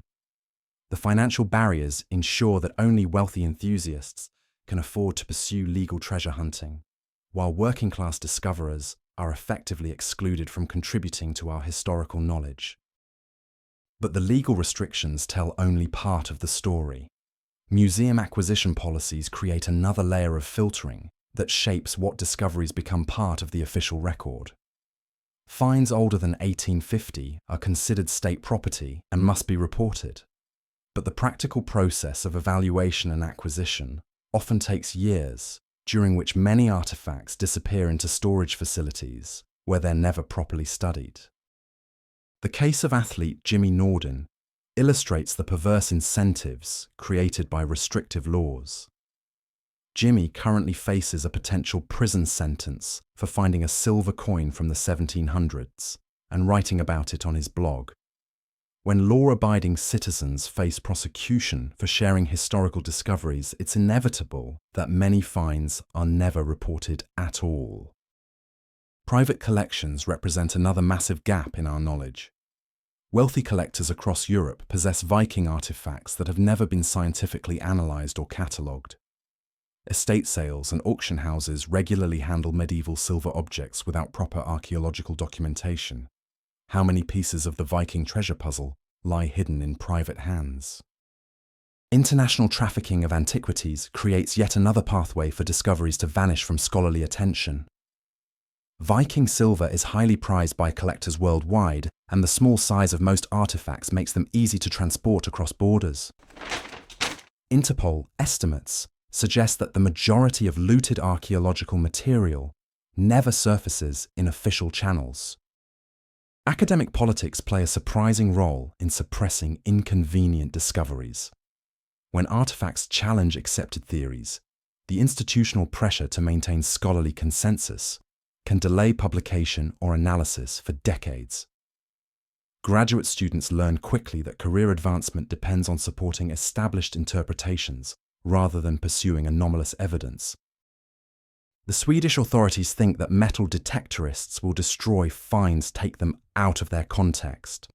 The financial barriers ensure that only wealthy enthusiasts can afford to pursue legal treasure hunting, while working-class discoverers are effectively excluded from contributing to our historical knowledge. But the legal restrictions tell only part of the story. Museum acquisition policies create another layer of filtering that shapes what discoveries become part of the official record. Finds older than 1850 are considered state property and must be reported. But the practical process of evaluation and acquisition often takes years, during which many artifacts disappear into storage facilities where they're never properly studied. The case of athlete Jimmy Norden illustrates the perverse incentives created by restrictive laws. Jimmy currently faces a potential prison sentence for finding a silver coin from the 1700s and writing about it on his blog. When law-abiding citizens face prosecution for sharing historical discoveries, it's inevitable that many finds are never reported at all. Private collections represent another massive gap in our knowledge. Wealthy collectors across Europe possess Viking artifacts that have never been scientifically analysed or catalogued. Estate sales and auction houses regularly handle medieval silver objects without proper archaeological documentation. How many pieces of the Viking treasure puzzle lie hidden in private hands? International trafficking of antiquities creates yet another pathway for discoveries to vanish from scholarly attention. Viking silver is highly prized by collectors worldwide, and the small size of most artifacts makes them easy to transport across borders. Interpol estimates suggest that the majority of looted archaeological material never surfaces in official channels. Academic politics play a surprising role in suppressing inconvenient discoveries. When artifacts challenge accepted theories, the institutional pressure to maintain scholarly consensus can delay publication or analysis for decades. Graduate students learn quickly that career advancement depends on supporting established interpretations rather than pursuing anomalous evidence. The Swedish authorities think that metal detectorists will destroy finds, take them out of their context.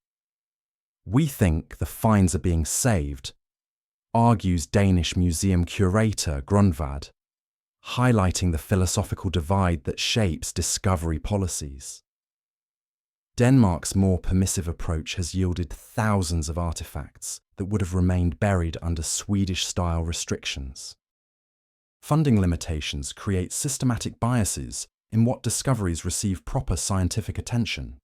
We think the finds are being saved, argues Danish museum curator Grunvad, highlighting the philosophical divide that shapes discovery policies. Denmark's more permissive approach has yielded thousands of artifacts that would have remained buried under Swedish-style restrictions. Funding limitations create systematic biases in what discoveries receive proper scientific attention.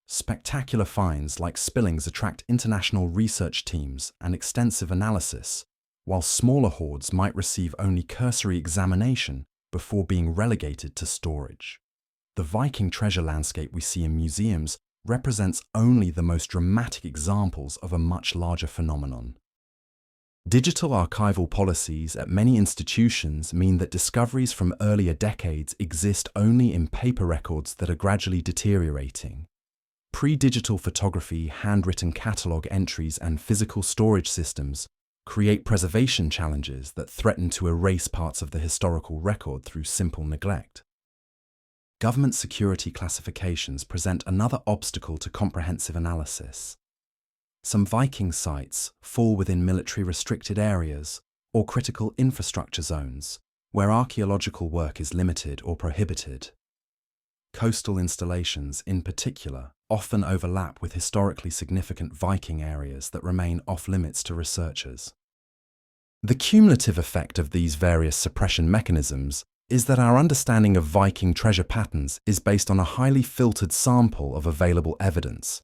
Spectacular finds like Spillings attract international research teams and extensive analysis, while smaller hoards might receive only cursory examination before being relegated to storage. The Viking treasure landscape we see in museums represents only the most dramatic examples of a much larger phenomenon. Digital archival policies at many institutions mean that discoveries from earlier decades exist only in paper records that are gradually deteriorating. Pre-digital photography, handwritten catalogue entries, and physical storage systems create preservation challenges that threaten to erase parts of the historical record through simple neglect. Government security classifications present another obstacle to comprehensive analysis. Some Viking sites fall within military-restricted areas or critical infrastructure zones, where archaeological work is limited or prohibited. Coastal installations, in particular, often overlap with historically significant Viking areas that remain off-limits to researchers. The cumulative effect of these various suppression mechanisms is that our understanding of Viking treasure patterns is based on a highly filtered sample of available evidence.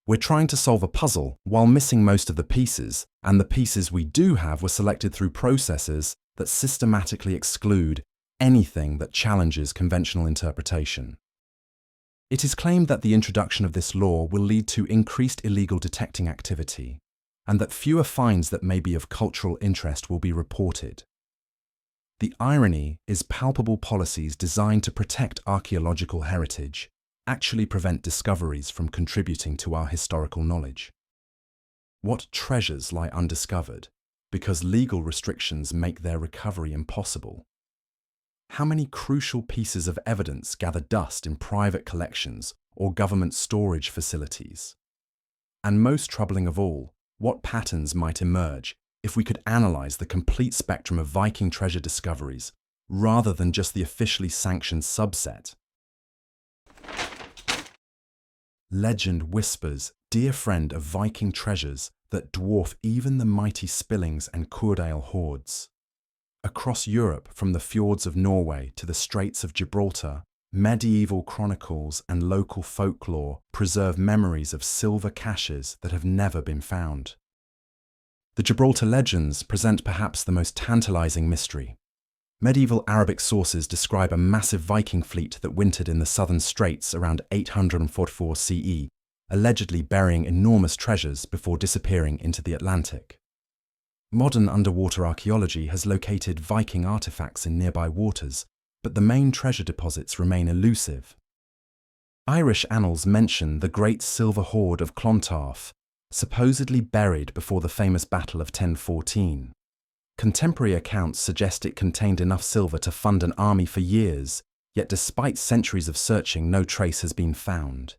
We're trying to solve a puzzle while missing most of the pieces, and the pieces we do have were selected through processes that systematically exclude anything that challenges conventional interpretation. It is claimed that the introduction of this law will lead to increased illegal detecting activity, and that fewer finds that may be of cultural interest will be reported. The irony is palpable policies designed to protect archaeological heritage actually prevent discoveries from contributing to our historical knowledge. What treasures lie undiscovered because legal restrictions make their recovery impossible? How many crucial pieces of evidence gather dust in private collections or government storage facilities? And most troubling of all, what patterns might emerge if we could analyze the complete spectrum of Viking treasure discoveries rather than just the officially sanctioned subset? Legend whispers, dear friend, of Viking treasures that dwarf even the mighty Spillings and Cuerdale hoards. Across Europe, from the fjords of Norway to the Straits of Gibraltar, medieval chronicles and local folklore preserve memories of silver caches that have never been found. The Gibraltar legends present perhaps the most tantalizing mystery. Medieval Arabic sources describe a massive Viking fleet that wintered in the southern straits around 844 CE, allegedly burying enormous treasures before disappearing into the Atlantic. Modern underwater archaeology has located Viking artifacts in nearby waters, but the main treasure deposits remain elusive. Irish annals mention the great silver hoard of Clontarf, supposedly buried before the famous Battle of 1014. Contemporary accounts suggest it contained enough silver to fund an army for years, yet despite centuries of searching, no trace has been found.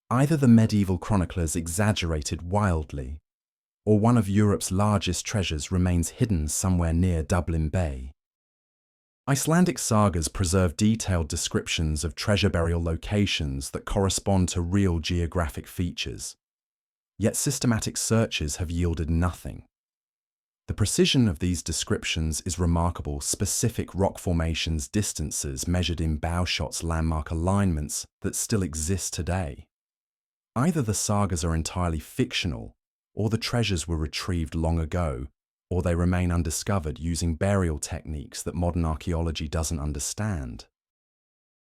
Either the medieval chroniclers exaggerated wildly, or one of Europe's largest treasures remains hidden somewhere near Dublin Bay. Icelandic sagas preserve detailed descriptions of treasure burial locations that correspond to real geographic features. Yet systematic searches have yielded nothing. The precision of these descriptions is remarkable. Specific rock formations, distances measured in bow shots, landmark alignments that still exist today. Either the sagas are entirely fictional, or the treasures were retrieved long ago, or they remain undiscovered using burial techniques that modern archaeology doesn't understand.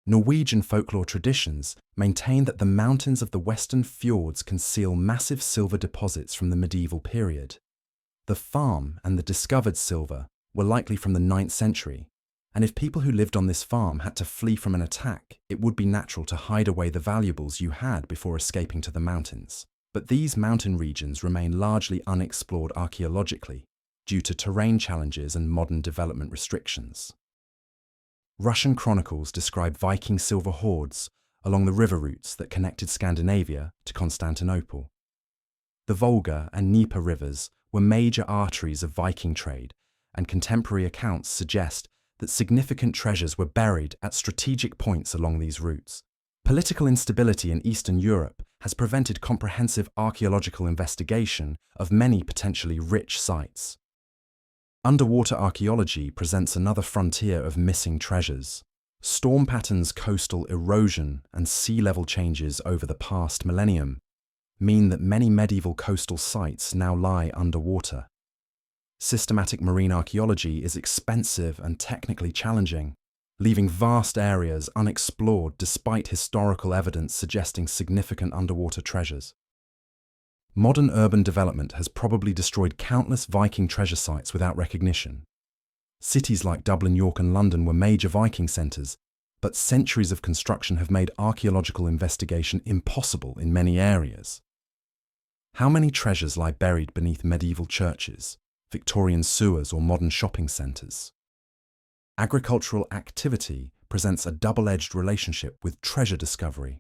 Norwegian folklore traditions maintain that the mountains of the western fjords conceal massive silver deposits from the medieval period. The farm and the discovered silver were likely from the 9th century, and if people who lived on this farm had to flee from an attack, it would be natural to hide away the valuables you had before escaping to the mountains. But these mountain regions remain largely unexplored archaeologically due to terrain challenges and modern development restrictions. Russian chronicles describe Viking silver hoards along the river routes that connected Scandinavia to Constantinople. The Volga and Dnieper rivers were major arteries of Viking trade, and contemporary accounts suggest that significant treasures were buried at strategic points along these routes. Political instability in Eastern Europe has prevented comprehensive archaeological investigation of many potentially rich sites. Underwater archaeology presents another frontier of missing treasures. Storm patterns, coastal erosion, and sea level changes over the past millennium mean that many medieval coastal sites now lie underwater. Systematic marine archaeology is expensive and technically challenging, leaving vast areas unexplored despite historical evidence suggesting significant underwater treasures. Modern urban development has probably destroyed countless Viking treasure sites without recognition. Cities like Dublin, York, and London were major Viking centres, but centuries of construction have made archaeological investigation impossible in many areas. How many treasures lie buried beneath medieval churches, Victorian sewers, or modern shopping centres? Agricultural activity presents a double-edged relationship with treasure discovery.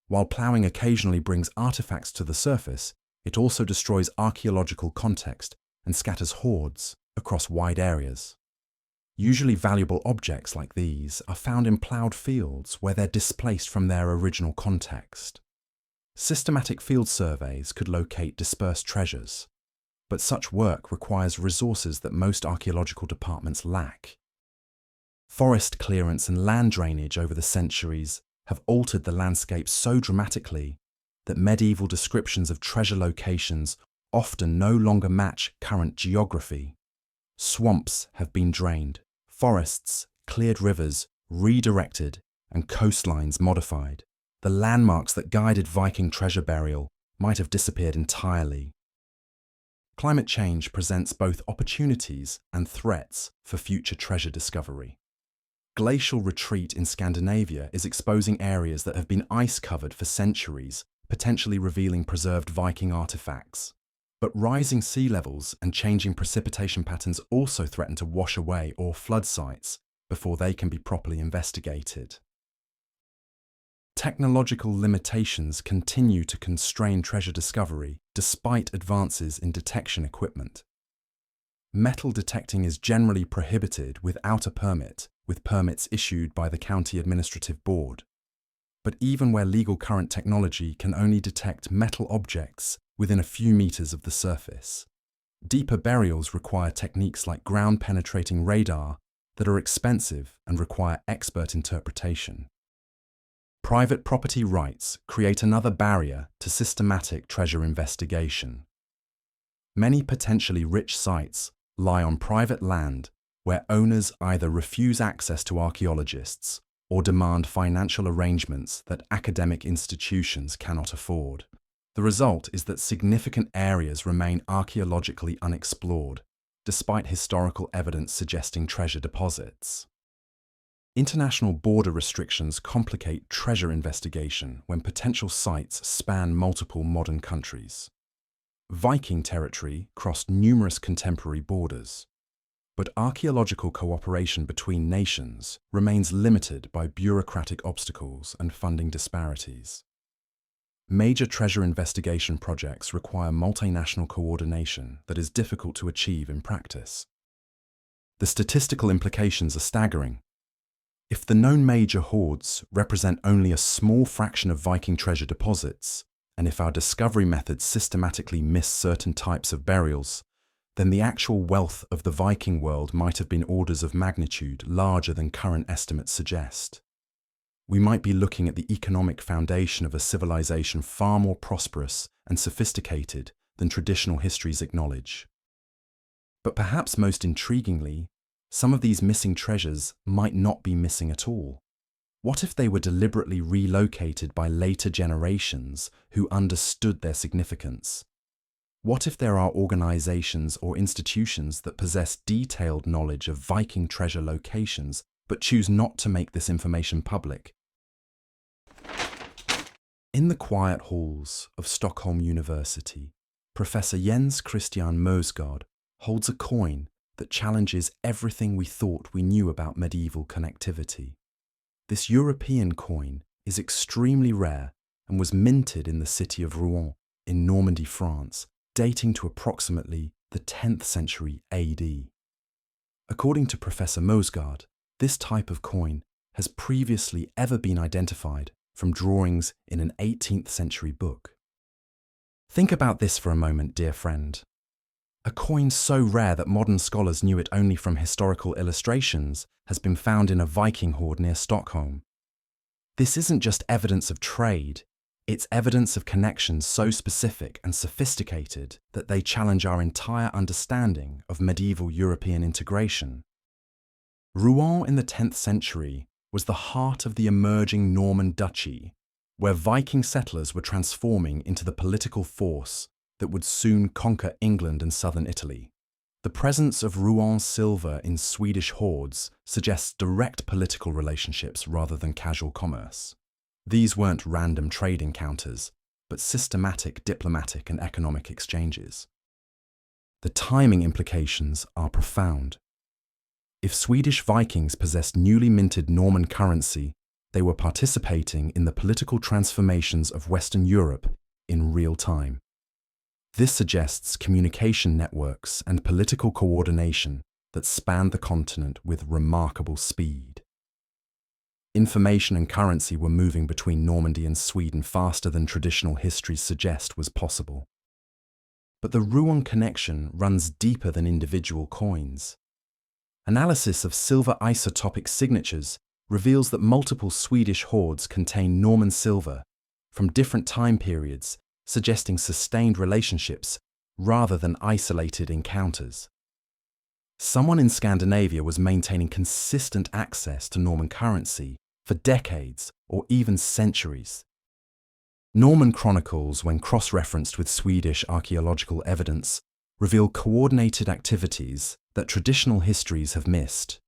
While ploughing occasionally brings artefacts to the surface, it also destroys archaeological context and scatters hoards across wide areas. Usually valuable objects like these are found in ploughed fields where they're displaced from their original context. Systematic field surveys could locate dispersed treasures, but such work requires resources that most archaeological departments lack. Forest clearance and land drainage over the centuries have altered the landscape so dramatically that medieval descriptions of treasure locations often no longer match current geography. Swamps have been drained, forests, cleared rivers, redirected, and coastlines modified. The landmarks that guided Viking treasure burial might have disappeared entirely. Climate change presents both opportunities and threats for future treasure discovery. Glacial retreat in Scandinavia is exposing areas that have been ice-covered for centuries, potentially revealing preserved Viking artifacts. But rising sea levels and changing precipitation patterns also threaten to wash away or flood sites before they can be properly investigated. Technological limitations continue to constrain treasure discovery despite advances in detection equipment. Metal detecting is generally prohibited without a permit, with permits issued by the County Administrative Board. But even where legal current technology can only detect metal objects within a few meters of the surface, deeper burials require techniques like ground-penetrating radar that are expensive and require expert interpretation. Private property rights create another barrier to systematic treasure investigation. Many potentially rich sites lie on private land where owners either refuse access to archaeologists or demand financial arrangements that academic institutions cannot afford. The result is that significant areas remain archaeologically unexplored, despite historical evidence suggesting treasure deposits. International border restrictions complicate treasure investigation when potential sites span multiple modern countries. Viking territory crossed numerous contemporary borders, but archaeological cooperation between nations remains limited by bureaucratic obstacles and funding disparities. Major treasure investigation projects require multinational coordination that is difficult to achieve in practice. The statistical implications are staggering. If the known major hoards represent only a small fraction of Viking treasure deposits, and if our discovery methods systematically miss certain types of burials, then the actual wealth of the Viking world might have been orders of magnitude larger than current estimates suggest. We might be looking at the economic foundation of a civilization far more prosperous and sophisticated than traditional histories acknowledge. But perhaps most intriguingly, some of these missing treasures might not be missing at all. What if they were deliberately relocated by later generations who understood their significance? What if there are organizations or institutions that possess detailed knowledge of Viking treasure locations but choose not to make this information public? In the quiet halls of Stockholm University, Professor Jens Christian Mosgaard holds a coin that challenges everything we thought we knew about medieval connectivity. This European coin is extremely rare and was minted in the city of Rouen in Normandy, France, dating to approximately the 10th century AD. According to Professor Mosgaard, this type of coin has previously ever been identified from drawings in an 18th century book. Think about this for a moment, dear friend. A coin so rare that modern scholars knew it only from historical illustrations has been found in a Viking hoard near Stockholm. This isn't just evidence of trade, it's evidence of connections so specific and sophisticated that they challenge our entire understanding of medieval European integration. Rouen in the 10th century was the heart of the emerging Norman duchy, where Viking settlers were transforming into the political force that would soon conquer England and southern Italy. The presence of Rouen silver in Swedish hoards suggests direct political relationships rather than casual commerce. These weren't random trade encounters, but systematic diplomatic and economic exchanges. The timing implications are profound. If Swedish Vikings possessed newly minted Norman currency, they were participating in the political transformations of Western Europe in real time. This suggests communication networks and political coordination that spanned the continent with remarkable speed. Information and currency were moving between Normandy and Sweden faster than traditional histories suggest was possible. But the Rouen connection runs deeper than individual coins. Analysis of silver isotopic signatures reveals that multiple Swedish hoards contain Norman silver from different time periods, suggesting sustained relationships rather than isolated encounters. Someone in Scandinavia was maintaining consistent access to Norman currency for decades or even centuries. Norman chronicles, when cross-referenced with Swedish archaeological evidence, reveal coordinated activities that traditional histories have missed.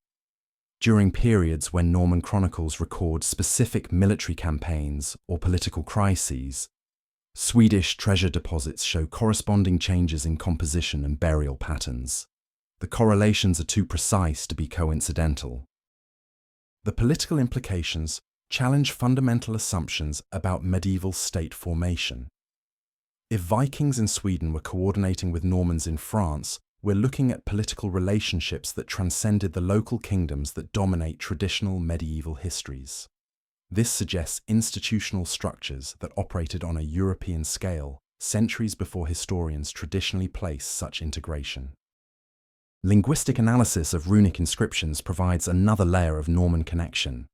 During periods when Norman chronicles record specific military campaigns or political crises, Swedish treasure deposits show corresponding changes in composition and burial patterns. The correlations are too precise to be coincidental. The political implications challenge fundamental assumptions about medieval state formation. If Vikings in Sweden were coordinating with Normans in France, we're looking at political relationships that transcended the local kingdoms that dominate traditional medieval histories. This suggests institutional structures that operated on a European scale, centuries before historians traditionally place such integration. Linguistic analysis of runic inscriptions provides another layer of Norman connection.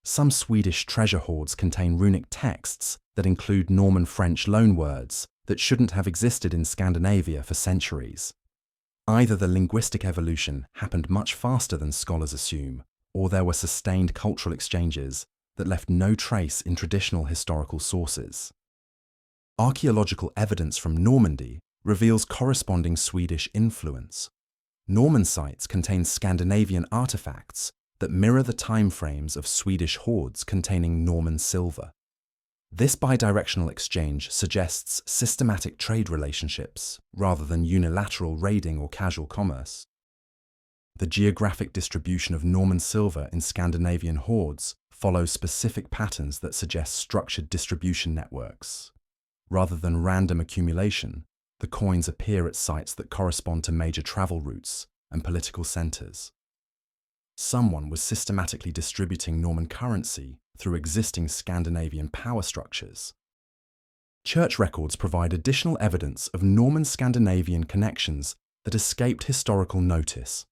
Some Swedish treasure hoards contain runic texts that include Norman French loanwords that shouldn't have existed in Scandinavia for centuries. Either the linguistic evolution happened much faster than scholars assume, or there were sustained cultural exchanges that left no trace in traditional historical sources. Archaeological evidence from Normandy reveals corresponding Swedish influence. Norman sites contain Scandinavian artifacts that mirror the timeframes of Swedish hoards containing Norman silver. This bidirectional exchange suggests systematic trade relationships rather than unilateral raiding or casual commerce. The geographic distribution of Norman silver in Scandinavian hoards follows specific patterns that suggest structured distribution networks. Rather than random accumulation, the coins appear at sites that correspond to major travel routes and political centers. Someone was systematically distributing Norman currency through existing Scandinavian power structures. Church records provide additional evidence of Norman Scandinavian connections that escaped historical notice.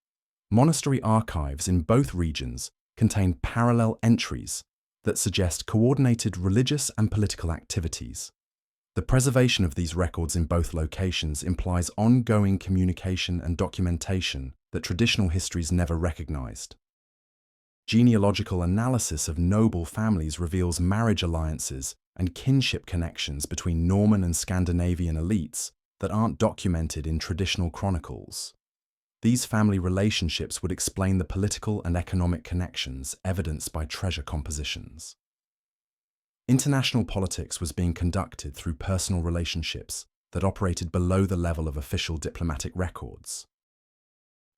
Monastery archives in both regions contain parallel entries that suggest coordinated religious and political activities. The preservation of these records in both locations implies ongoing communication and documentation that traditional histories never recognized. Genealogical analysis of noble families reveals marriage alliances and kinship connections between Norman and Scandinavian elites that aren't documented in traditional chronicles. These family relationships would explain the political and economic connections evidenced by treasure compositions. International politics was being conducted through personal relationships that operated below the level of official diplomatic records.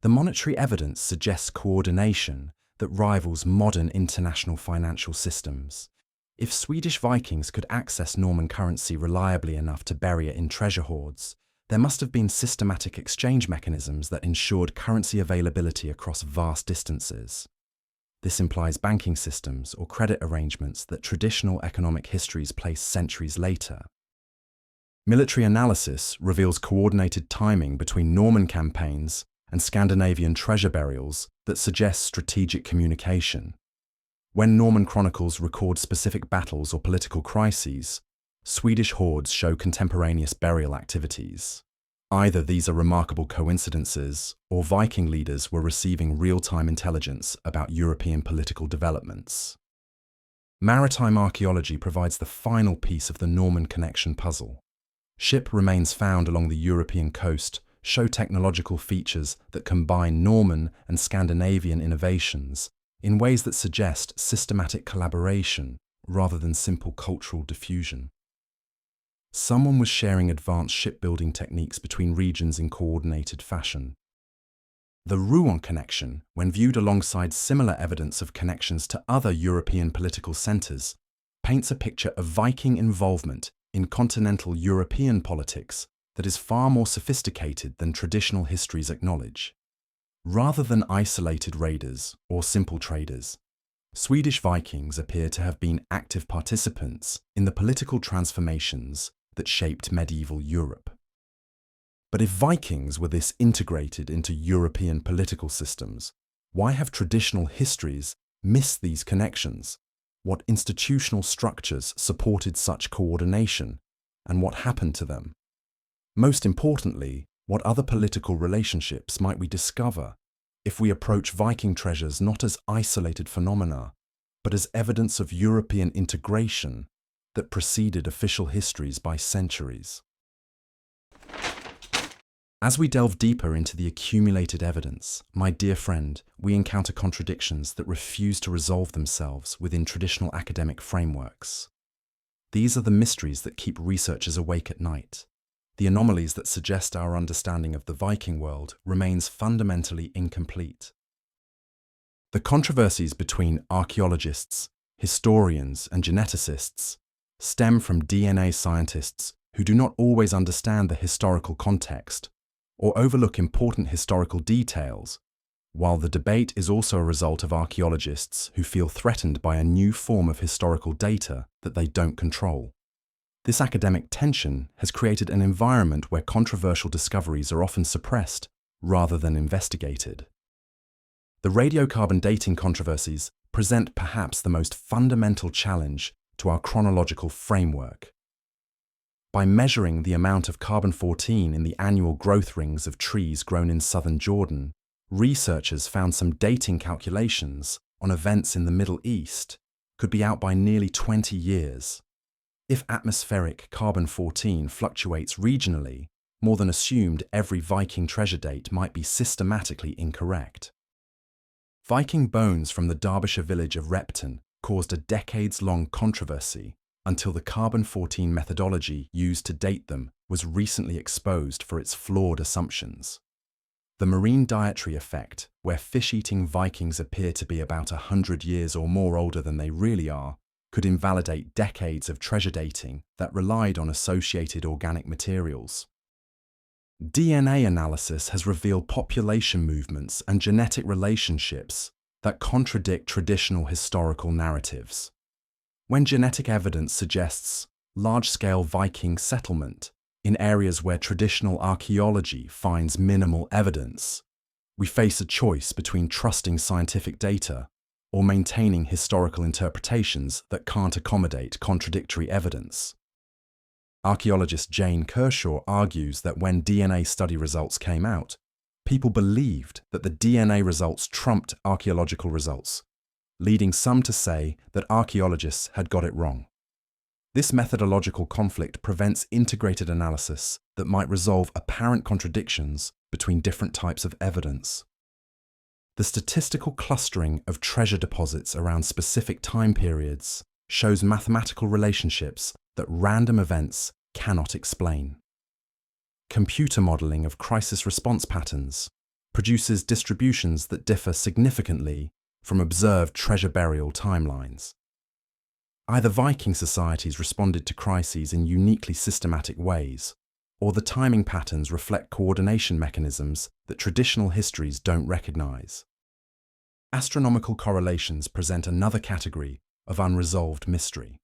The monetary evidence suggests coordination that rivals modern international financial systems. If Swedish Vikings could access Norman currency reliably enough to bury it in treasure hoards, there must have been systematic exchange mechanisms that ensured currency availability across vast distances. This implies banking systems or credit arrangements that traditional economic histories place centuries later. Military analysis reveals coordinated timing between Norman campaigns and Scandinavian treasure burials that suggests strategic communication. When Norman chronicles record specific battles or political crises, Swedish hoards show contemporaneous burial activities. Either these are remarkable coincidences, or Viking leaders were receiving real-time intelligence about European political developments. Maritime archaeology provides the final piece of the Norman connection puzzle. Ship remains found along the European coast show technological features that combine Norman and Scandinavian innovations in ways that suggest systematic collaboration rather than simple cultural diffusion. Someone was sharing advanced shipbuilding techniques between regions in coordinated fashion. The Rouen connection, when viewed alongside similar evidence of connections to other European political centres, paints a picture of Viking involvement in continental European politics that is far more sophisticated than traditional histories acknowledge. Rather than isolated raiders or simple traders, Swedish Vikings appear to have been active participants in the political transformations that shaped medieval Europe. But if Vikings were this integrated into European political systems, why have traditional histories missed these connections? What institutional structures supported such coordination, and what happened to them? Most importantly, what other political relationships might we discover if we approach Viking treasures not as isolated phenomena, but as evidence of European integration that preceded official histories by centuries? As we delve deeper into the accumulated evidence, my dear friend, we encounter contradictions that refuse to resolve themselves within traditional academic frameworks. These are the mysteries that keep researchers awake at night. The anomalies that suggest our understanding of the Viking world remains fundamentally incomplete. The controversies between archaeologists, historians, and geneticists stem from DNA scientists who do not always understand the historical context or overlook important historical details, while the debate is also a result of archaeologists who feel threatened by a new form of historical data that they don't control. This academic tension has created an environment where controversial discoveries are often suppressed rather than investigated. The radiocarbon dating controversies present perhaps the most fundamental challenge to our chronological framework. By measuring the amount of carbon-14 in the annual growth rings of trees grown in southern Jordan, researchers found some dating calculations on events in the Middle East could be out by nearly 20 years. If atmospheric carbon-14 fluctuates regionally, more than assumed every Viking treasure date might be systematically incorrect. Viking bones from the Derbyshire village of Repton caused a decades-long controversy until the carbon-14 methodology used to date them was recently exposed for its flawed assumptions. The marine dietary effect, where fish-eating Vikings appear to be about 100 years or more older than they really are, could invalidate decades of treasure dating that relied on associated organic materials. DNA analysis has revealed population movements and genetic relationships that contradict traditional historical narratives. When genetic evidence suggests large-scale Viking settlement in areas where traditional archaeology finds minimal evidence, we face a choice between trusting scientific data or maintaining historical interpretations that can't accommodate contradictory evidence. Archaeologist Jane Kershaw argues that when DNA study results came out, people believed that the DNA results trumped archaeological results, leading some to say that archaeologists had got it wrong. This methodological conflict prevents integrated analysis that might resolve apparent contradictions between different types of evidence. The statistical clustering of treasure deposits around specific time periods shows mathematical relationships that random events cannot explain. Computer modeling of crisis response patterns produces distributions that differ significantly from observed treasure burial timelines. Either Viking societies responded to crises in uniquely systematic ways, or the timing patterns reflect coordination mechanisms that traditional histories don't recognize. Astronomical correlations present another category of unresolved mystery.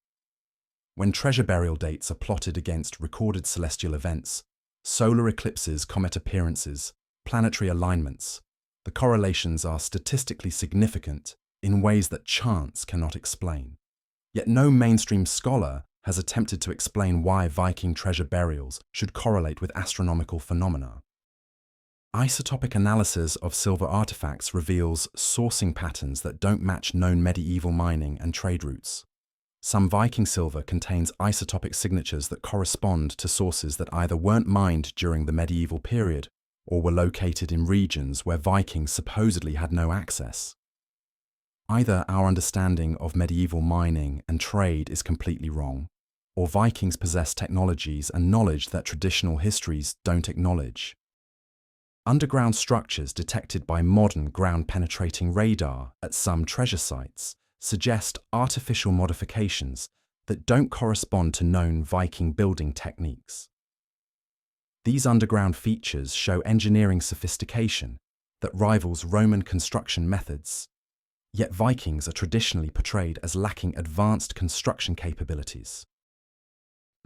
When treasure burial dates are plotted against recorded celestial events, solar eclipses, comet appearances, planetary alignments, the correlations are statistically significant in ways that chance cannot explain. Yet no mainstream scholar has attempted to explain why Viking treasure burials should correlate with astronomical phenomena. Isotopic analysis of silver artifacts reveals sourcing patterns that don't match known medieval mining and trade routes. Some Viking silver contains isotopic signatures that correspond to sources that either weren't mined during the medieval period or were located in regions where Vikings supposedly had no access. Either our understanding of medieval mining and trade is completely wrong, or Vikings possess technologies and knowledge that traditional histories don't acknowledge. Underground structures detected by modern ground-penetrating radar at some treasure sites suggest artificial modifications that don't correspond to known Viking building techniques. These underground features show engineering sophistication that rivals Roman construction methods, yet Vikings are traditionally portrayed as lacking advanced construction capabilities.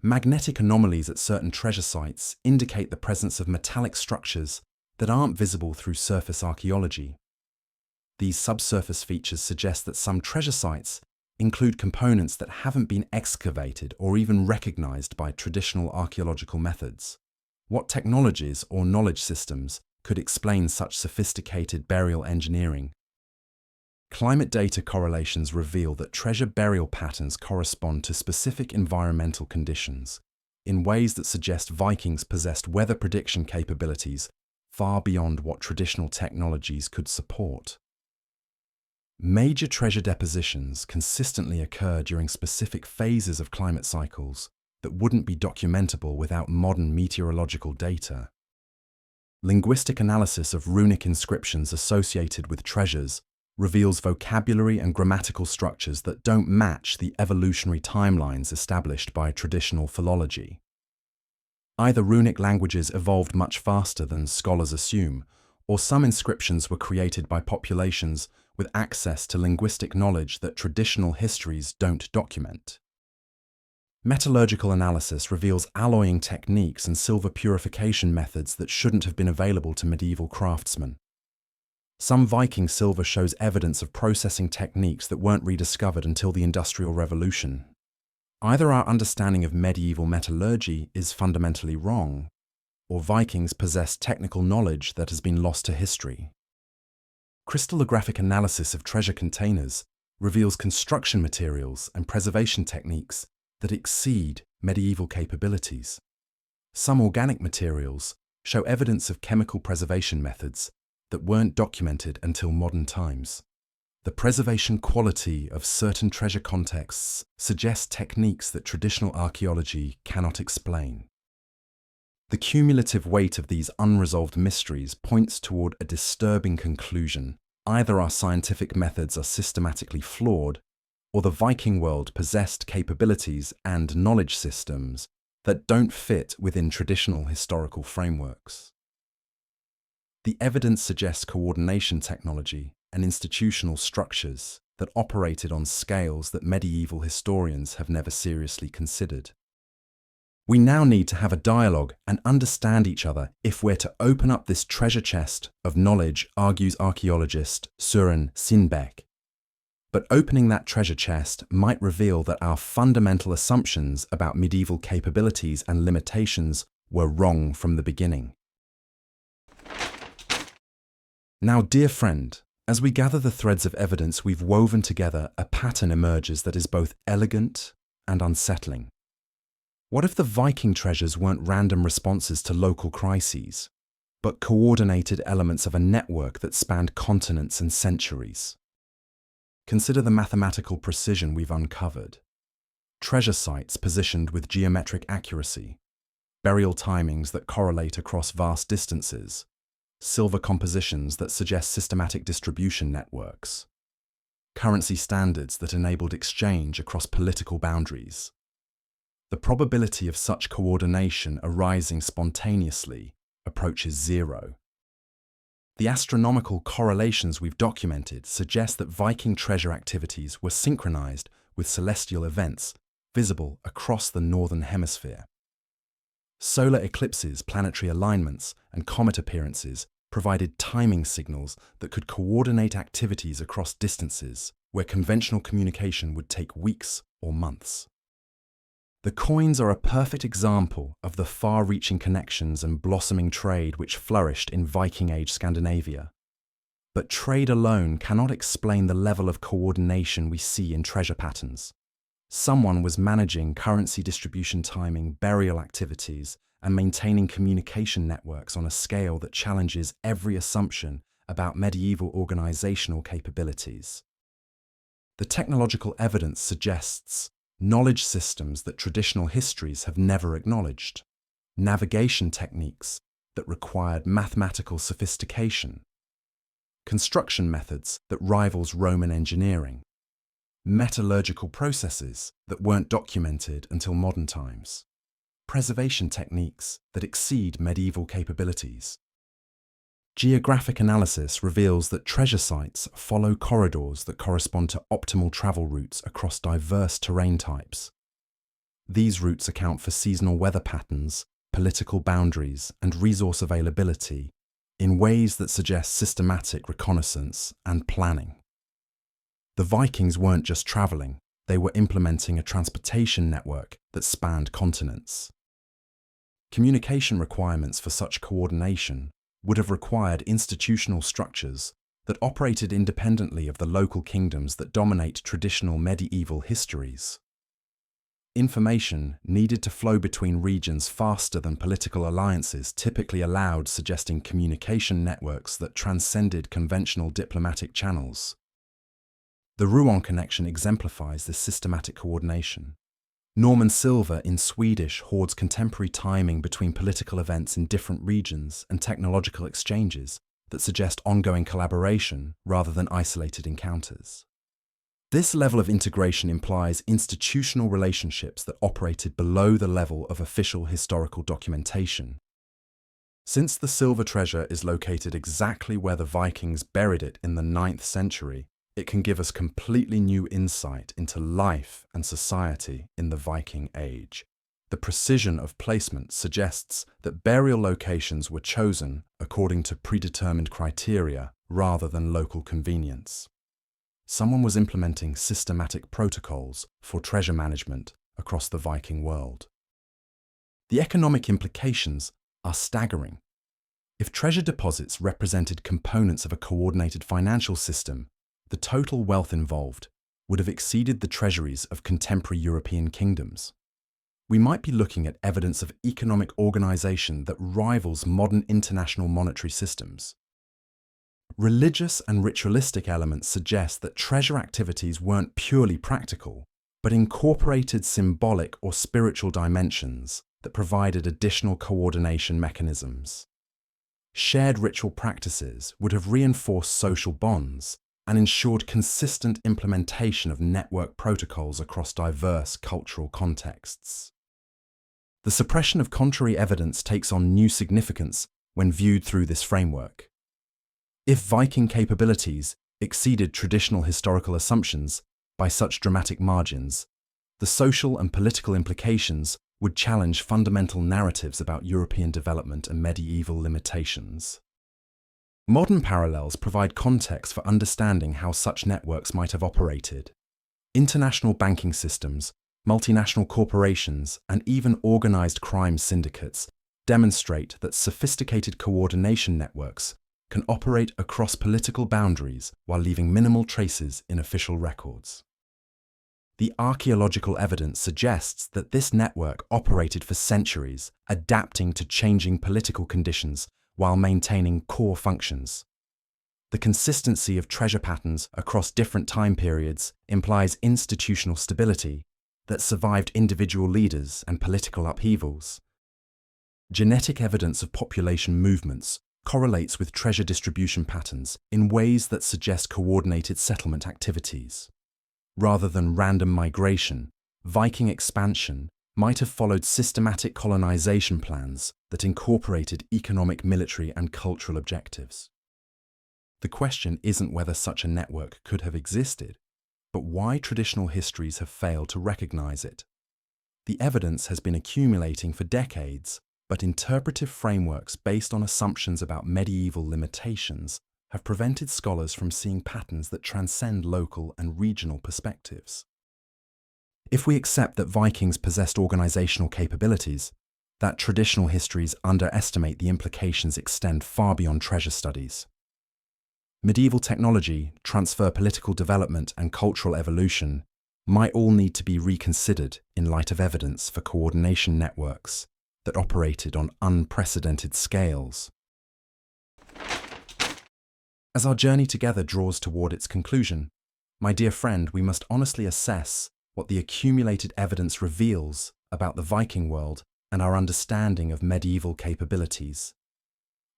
Magnetic anomalies at certain treasure sites indicate the presence of metallic structures that aren't visible through surface archaeology. These subsurface features suggest that some treasure sites include components that haven't been excavated or even recognized by traditional archaeological methods. What technologies or knowledge systems could explain such sophisticated burial engineering? Climate data correlations reveal that treasure burial patterns correspond to specific environmental conditions in ways that suggest Vikings possessed weather prediction capabilities far beyond what traditional technologies could support. Major treasure depositions consistently occur during specific phases of climate cycles that wouldn't be documentable without modern meteorological data. Linguistic analysis of runic inscriptions associated with treasures reveals vocabulary and grammatical structures that don't match the evolutionary timelines established by traditional philology. Either runic languages evolved much faster than scholars assume, or some inscriptions were created by populations with access to linguistic knowledge that traditional histories don't document. Metallurgical analysis reveals alloying techniques and silver purification methods that shouldn't have been available to medieval craftsmen. Some Viking silver shows evidence of processing techniques that weren't rediscovered until the Industrial Revolution. Either our understanding of medieval metallurgy is fundamentally wrong, or Vikings possess technical knowledge that has been lost to history. Crystallographic analysis of treasure containers reveals construction materials and preservation techniques that exceed medieval capabilities. Some organic materials show evidence of chemical preservation methods that weren't documented until modern times. The preservation quality of certain treasure contexts suggests techniques that traditional archaeology cannot explain. The cumulative weight of these unresolved mysteries points toward a disturbing conclusion. Either our scientific methods are systematically flawed, or the Viking world possessed capabilities and knowledge systems that don't fit within traditional historical frameworks. The evidence suggests coordination technology and institutional structures that operated on scales that medieval historians have never seriously considered. We now need to have a dialogue and understand each other if we're to open up this treasure chest of knowledge, argues archaeologist Søren Sindbæk. But opening that treasure chest might reveal that our fundamental assumptions about medieval capabilities and limitations were wrong from the beginning. Now, dear friend, as we gather the threads of evidence we've woven together, a pattern emerges that is both elegant and unsettling. What if the Viking treasures weren't random responses to local crises, but coordinated elements of a network that spanned continents and centuries? Consider the mathematical precision we've uncovered. Treasure sites positioned with geometric accuracy, burial timings that correlate across vast distances, silver compositions that suggest systematic distribution networks, currency standards that enabled exchange across political boundaries. The probability of such coordination arising spontaneously approaches zero. The astronomical correlations we've documented suggest that Viking treasure activities were synchronized with celestial events visible across the northern hemisphere. Solar eclipses, planetary alignments, and comet appearances provided timing signals that could coordinate activities across distances where conventional communication would take weeks or months. The coins are a perfect example of the far-reaching connections and blossoming trade which flourished in Viking Age Scandinavia. But trade alone cannot explain the level of coordination we see in treasure patterns. Someone was managing currency distribution timing, burial activities, and maintaining communication networks on a scale that challenges every assumption about medieval organizational capabilities. The technological evidence suggests knowledge systems that traditional histories have never acknowledged, navigation techniques that required mathematical sophistication, construction methods that rivals Roman engineering, metallurgical processes that weren't documented until modern times, preservation techniques that exceed medieval capabilities. Geographic analysis reveals that treasure sites follow corridors that correspond to optimal travel routes across diverse terrain types. These routes account for seasonal weather patterns, political boundaries, and resource availability in ways that suggest systematic reconnaissance and planning. The Vikings weren't just travelling, they were implementing a transportation network that spanned continents. Communication requirements for such coordination would have required institutional structures that operated independently of the local kingdoms that dominate traditional medieval histories. Information needed to flow between regions faster than political alliances typically allowed, suggesting communication networks that transcended conventional diplomatic channels. The Rouen connection exemplifies this systematic coordination. Norman silver in Swedish Hoards contemporary timing between political events in different regions and technological exchanges that suggest ongoing collaboration rather than isolated encounters. This level of integration implies institutional relationships that operated below the level of official historical documentation. Since the silver treasure is located exactly where the Vikings buried it in the 9th century, it can give us completely new insight into life and society in the Viking Age. The precision of placement suggests that burial locations were chosen according to predetermined criteria rather than local convenience. Someone was implementing systematic protocols for treasure management across the Viking world. The economic implications are staggering. If treasure deposits represented components of a coordinated financial system, the total wealth involved would have exceeded the treasuries of contemporary European kingdoms. We might be looking at evidence of economic organization that rivals modern international monetary systems. Religious and ritualistic elements suggest that treasure activities weren't purely practical, but incorporated symbolic or spiritual dimensions that provided additional coordination mechanisms. Shared ritual practices would have reinforced social bonds and ensured consistent implementation of network protocols across diverse cultural contexts. The suppression of contrary evidence takes on new significance when viewed through this framework. If Viking capabilities exceeded traditional historical assumptions by such dramatic margins, the social and political implications would challenge fundamental narratives about European development and medieval limitations. Modern parallels provide context for understanding how such networks might have operated. International banking systems, multinational corporations, and even organized crime syndicates demonstrate that sophisticated coordination networks can operate across political boundaries while leaving minimal traces in official records. The archaeological evidence suggests that this network operated for centuries, adapting to changing political conditions while maintaining core functions. The consistency of treasure patterns across different time periods implies institutional stability that survived individual leaders and political upheavals. Genetic evidence of population movements correlates with treasure distribution patterns in ways that suggest coordinated settlement activities. Rather than random migration, Viking expansion might have followed systematic colonization plans that incorporated economic, military, and cultural objectives. The question isn't whether such a network could have existed, but why traditional histories have failed to recognize it. The evidence has been accumulating for decades, but interpretive frameworks based on assumptions about medieval limitations have prevented scholars from seeing patterns that transcend local and regional perspectives. If we accept that Vikings possessed organizational capabilities, that traditional histories underestimate the implications extend far beyond treasure studies. Medieval technology, transfer political development, and cultural evolution might all need to be reconsidered in light of evidence for coordination networks that operated on unprecedented scales. As our journey together draws toward its conclusion, my dear friend, we must honestly assess what the accumulated evidence reveals about the Viking world and our understanding of medieval capabilities.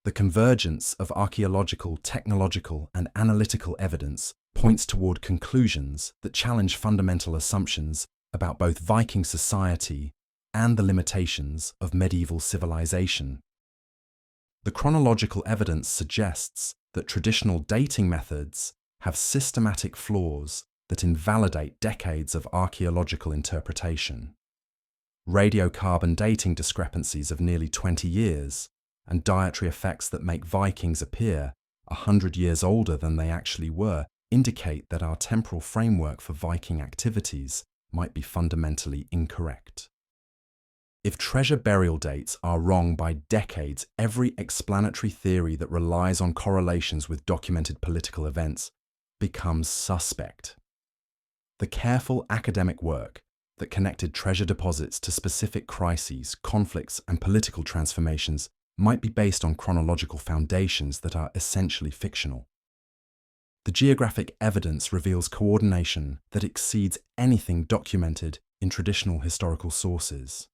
The convergence of archaeological, technological, and analytical evidence points toward conclusions that challenge fundamental assumptions about both Viking society and the limitations of medieval civilization. The chronological evidence suggests that traditional dating methods have systematic flaws that invalidate decades of archaeological interpretation. Radiocarbon dating discrepancies of nearly 20 years and dietary effects that make Vikings appear 100 years older than they actually were indicate that our temporal framework for Viking activities might be fundamentally incorrect. If treasure burial dates are wrong by decades, every explanatory theory that relies on correlations with documented political events becomes suspect. The careful academic work that connected treasure deposits to specific crises, conflicts, and political transformations might be based on chronological foundations that are essentially fictional. The geographic evidence reveals coordination that exceeds anything documented in traditional historical sources.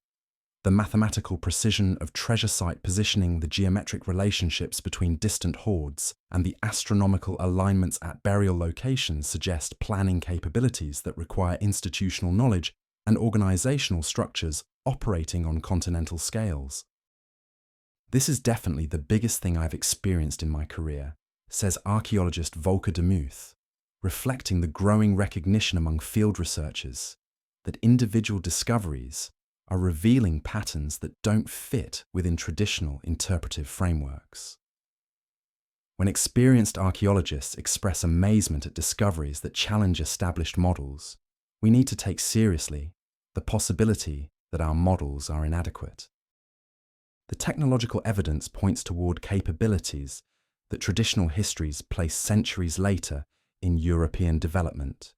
The mathematical precision of treasure site positioning, the geometric relationships between distant hoards, and the astronomical alignments at burial locations suggest planning capabilities that require institutional knowledge and organizational structures operating on continental scales. This is definitely the biggest thing I've experienced in my career, says archaeologist Volker de Muth, reflecting the growing recognition among field researchers that individual discoveries are revealing patterns that don't fit within traditional interpretive frameworks. When experienced archaeologists express amazement at discoveries that challenge established models, we need to take seriously the possibility that our models are inadequate. The technological evidence points toward capabilities that traditional histories place centuries later in European development.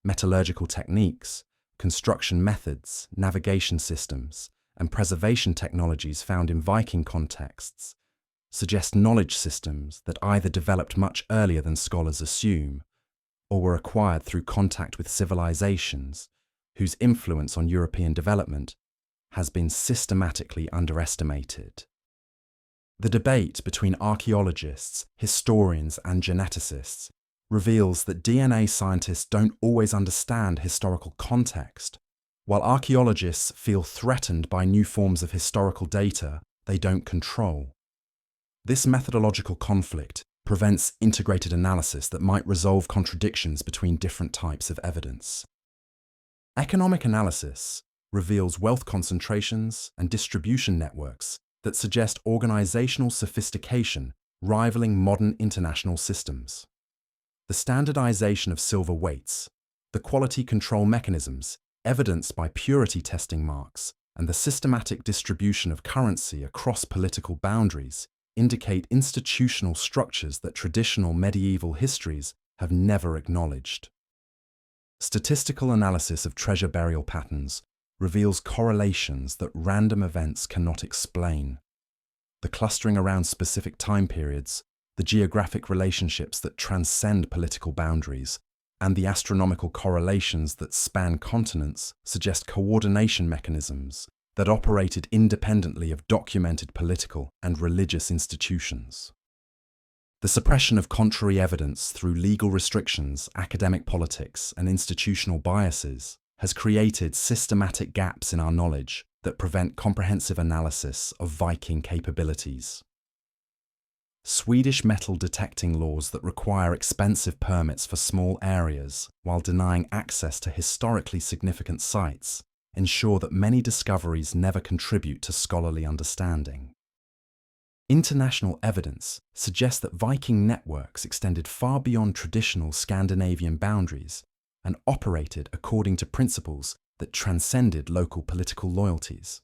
Metallurgical techniques, construction methods, navigation systems, and preservation technologies found in Viking contexts suggest knowledge systems that either developed much earlier than scholars assume, or were acquired through contact with civilizations whose influence on European development has been systematically underestimated. The debate between archaeologists, historians, and geneticists reveals that DNA scientists don't always understand historical context, while archaeologists feel threatened by new forms of historical data they don't control. This methodological conflict prevents integrated analysis that might resolve contradictions between different types of evidence. Economic analysis reveals wealth concentrations and distribution networks that suggest organizational sophistication rivaling modern international systems. The standardization of silver weights, the quality control mechanisms evidenced by purity testing marks, and the systematic distribution of currency across political boundaries indicate institutional structures that traditional medieval histories have never acknowledged. Statistical analysis of treasure burial patterns reveals correlations that random events cannot explain. The clustering around specific time periods, the geographic relationships that transcend political boundaries, and the astronomical correlations that span continents suggest coordination mechanisms that operated independently of documented political and religious institutions. The suppression of contrary evidence through legal restrictions, academic politics, and institutional biases has created systematic gaps in our knowledge that prevent comprehensive analysis of Viking capabilities. Swedish metal detecting laws that require expensive permits for small areas while denying access to historically significant sites ensure that many discoveries never contribute to scholarly understanding. International evidence suggests that Viking networks extended far beyond traditional Scandinavian boundaries and operated according to principles that transcended local political loyalties.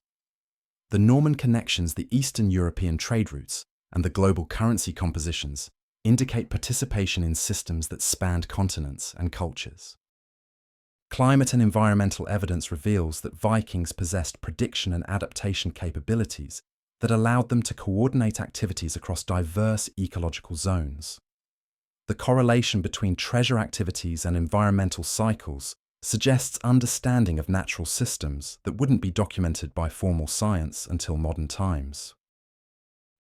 The Norman connections, the Eastern European trade routes, and the global currency compositions indicate participation in systems that spanned continents and cultures. Climate and environmental evidence reveals that Vikings possessed prediction and adaptation capabilities that allowed them to coordinate activities across diverse ecological zones. The correlation between treasure activities and environmental cycles suggests understanding of natural systems that wouldn't be documented by formal science until modern times.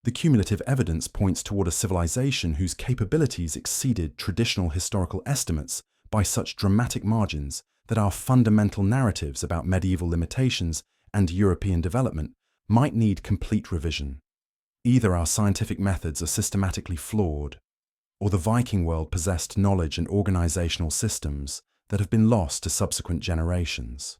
The cumulative evidence points toward a civilization whose capabilities exceeded traditional historical estimates by such dramatic margins that our fundamental narratives about medieval limitations and European development might need complete revision. Either our scientific methods are systematically flawed, or the Viking world possessed knowledge and organizational systems that have been lost to subsequent generations.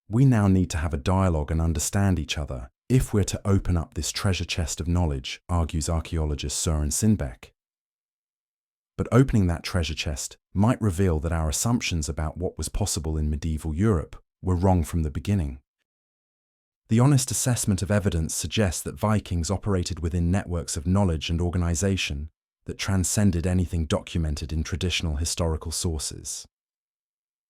We now need to have a dialogue and understand each other if we're to open up this treasure chest of knowledge, argues archaeologist Søren Sindbæk. But opening that treasure chest might reveal that our assumptions about what was possible in medieval Europe were wrong from the beginning. The honest assessment of evidence suggests that Vikings operated within networks of knowledge and organization that transcended anything documented in traditional historical sources.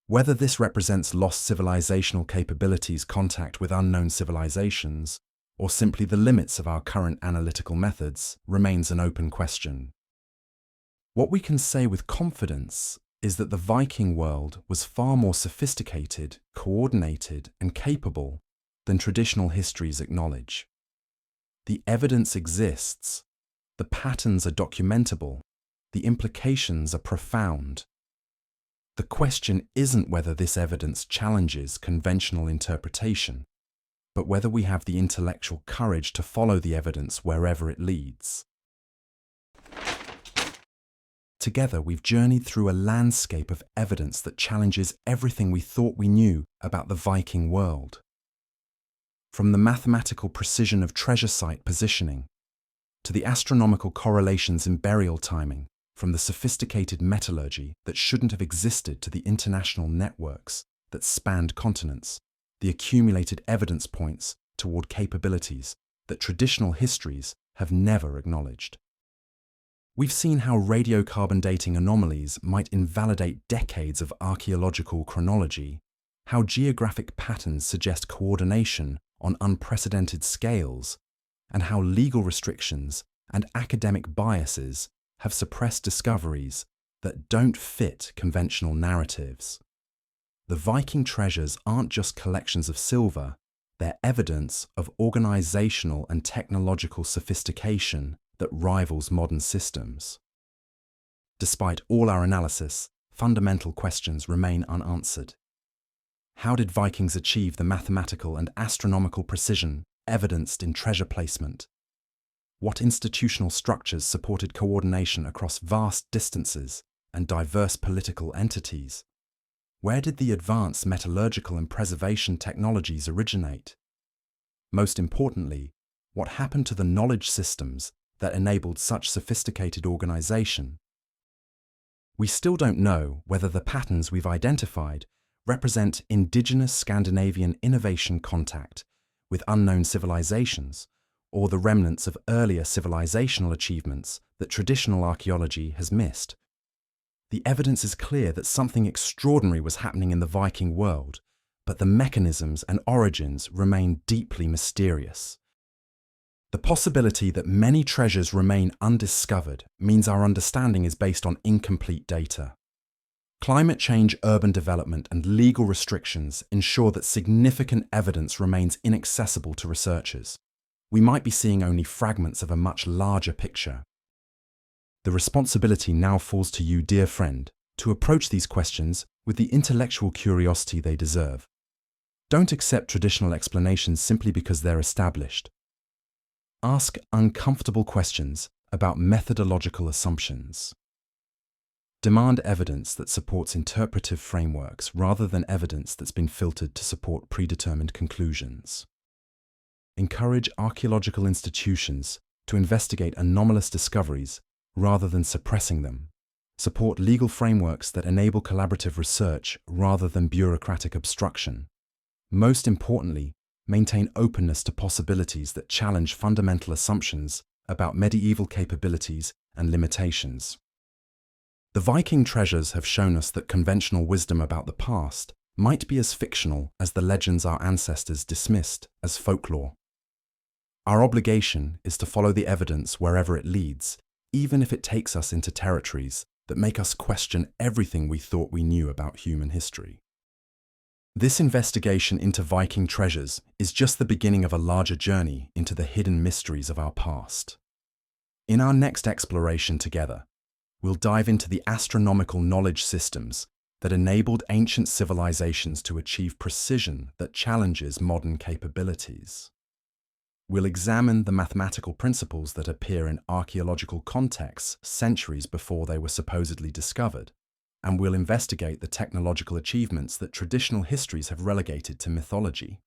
Whether this represents lost civilizational capabilities, contact with unknown civilizations, or simply the limits of our current analytical methods remains an open question. What we can say with confidence is that the Viking world was far more sophisticated, coordinated, and capable than traditional histories acknowledge. The evidence exists, the patterns are documentable, the implications are profound. The question isn't whether this evidence challenges conventional interpretation, but whether we have the intellectual courage to follow the evidence wherever it leads. Together, we've journeyed through a landscape of evidence that challenges everything we thought we knew about the Viking world. From the mathematical precision of treasure site positioning, to the astronomical correlations in burial timing, from the sophisticated metallurgy that shouldn't have existed to the international networks that spanned continents, the accumulated evidence points toward capabilities that traditional histories have never acknowledged. We've seen how radiocarbon dating anomalies might invalidate decades of archaeological chronology, how geographic patterns suggest coordination on unprecedented scales, and how legal restrictions and academic biases have suppressed discoveries that don't fit conventional narratives. The Viking treasures aren't just collections of silver, they're evidence of organizational and technological sophistication that rivals modern systems. Despite all our analysis, fundamental questions remain unanswered. How did Vikings achieve the mathematical and astronomical precision evidenced in treasure placement? What institutional structures supported coordination across vast distances and diverse political entities? Where did the advanced metallurgical and preservation technologies originate? Most importantly, what happened to the knowledge systems that enabled such sophisticated organization? We still don't know whether the patterns we've identified represent indigenous Scandinavian innovation contact with unknown civilizations, or the remnants of earlier civilizational achievements that traditional archaeology has missed. The evidence is clear that something extraordinary was happening in the Viking world, but the mechanisms and origins remain deeply mysterious. The possibility that many treasures remain undiscovered means our understanding is based on incomplete data. Climate change, urban development, and legal restrictions ensure that significant evidence remains inaccessible to researchers. We might be seeing only fragments of a much larger picture. The responsibility now falls to you, dear friend, to approach these questions with the intellectual curiosity they deserve. Don't accept traditional explanations simply because they're established. Ask uncomfortable questions about methodological assumptions. Demand evidence that supports interpretive frameworks rather than evidence that's been filtered to support predetermined conclusions. Encourage archaeological institutions to investigate anomalous discoveries rather than suppressing them. Support legal frameworks that enable collaborative research rather than bureaucratic obstruction. Most importantly, maintain openness to possibilities that challenge fundamental assumptions about medieval capabilities and limitations. The Viking treasures have shown us that conventional wisdom about the past might be as fictional as the legends our ancestors dismissed as folklore. Our obligation is to follow the evidence wherever it leads, even if it takes us into territories that make us question everything we thought we knew about human history. This investigation into Viking treasures is just the beginning of a larger journey into the hidden mysteries of our past. In our next exploration together, we'll dive into the astronomical knowledge systems that enabled ancient civilizations to achieve precision that challenges modern capabilities. We'll examine the mathematical principles that appear in archaeological contexts centuries before they were supposedly discovered, and we'll investigate the technological achievements that traditional histories have relegated to mythology.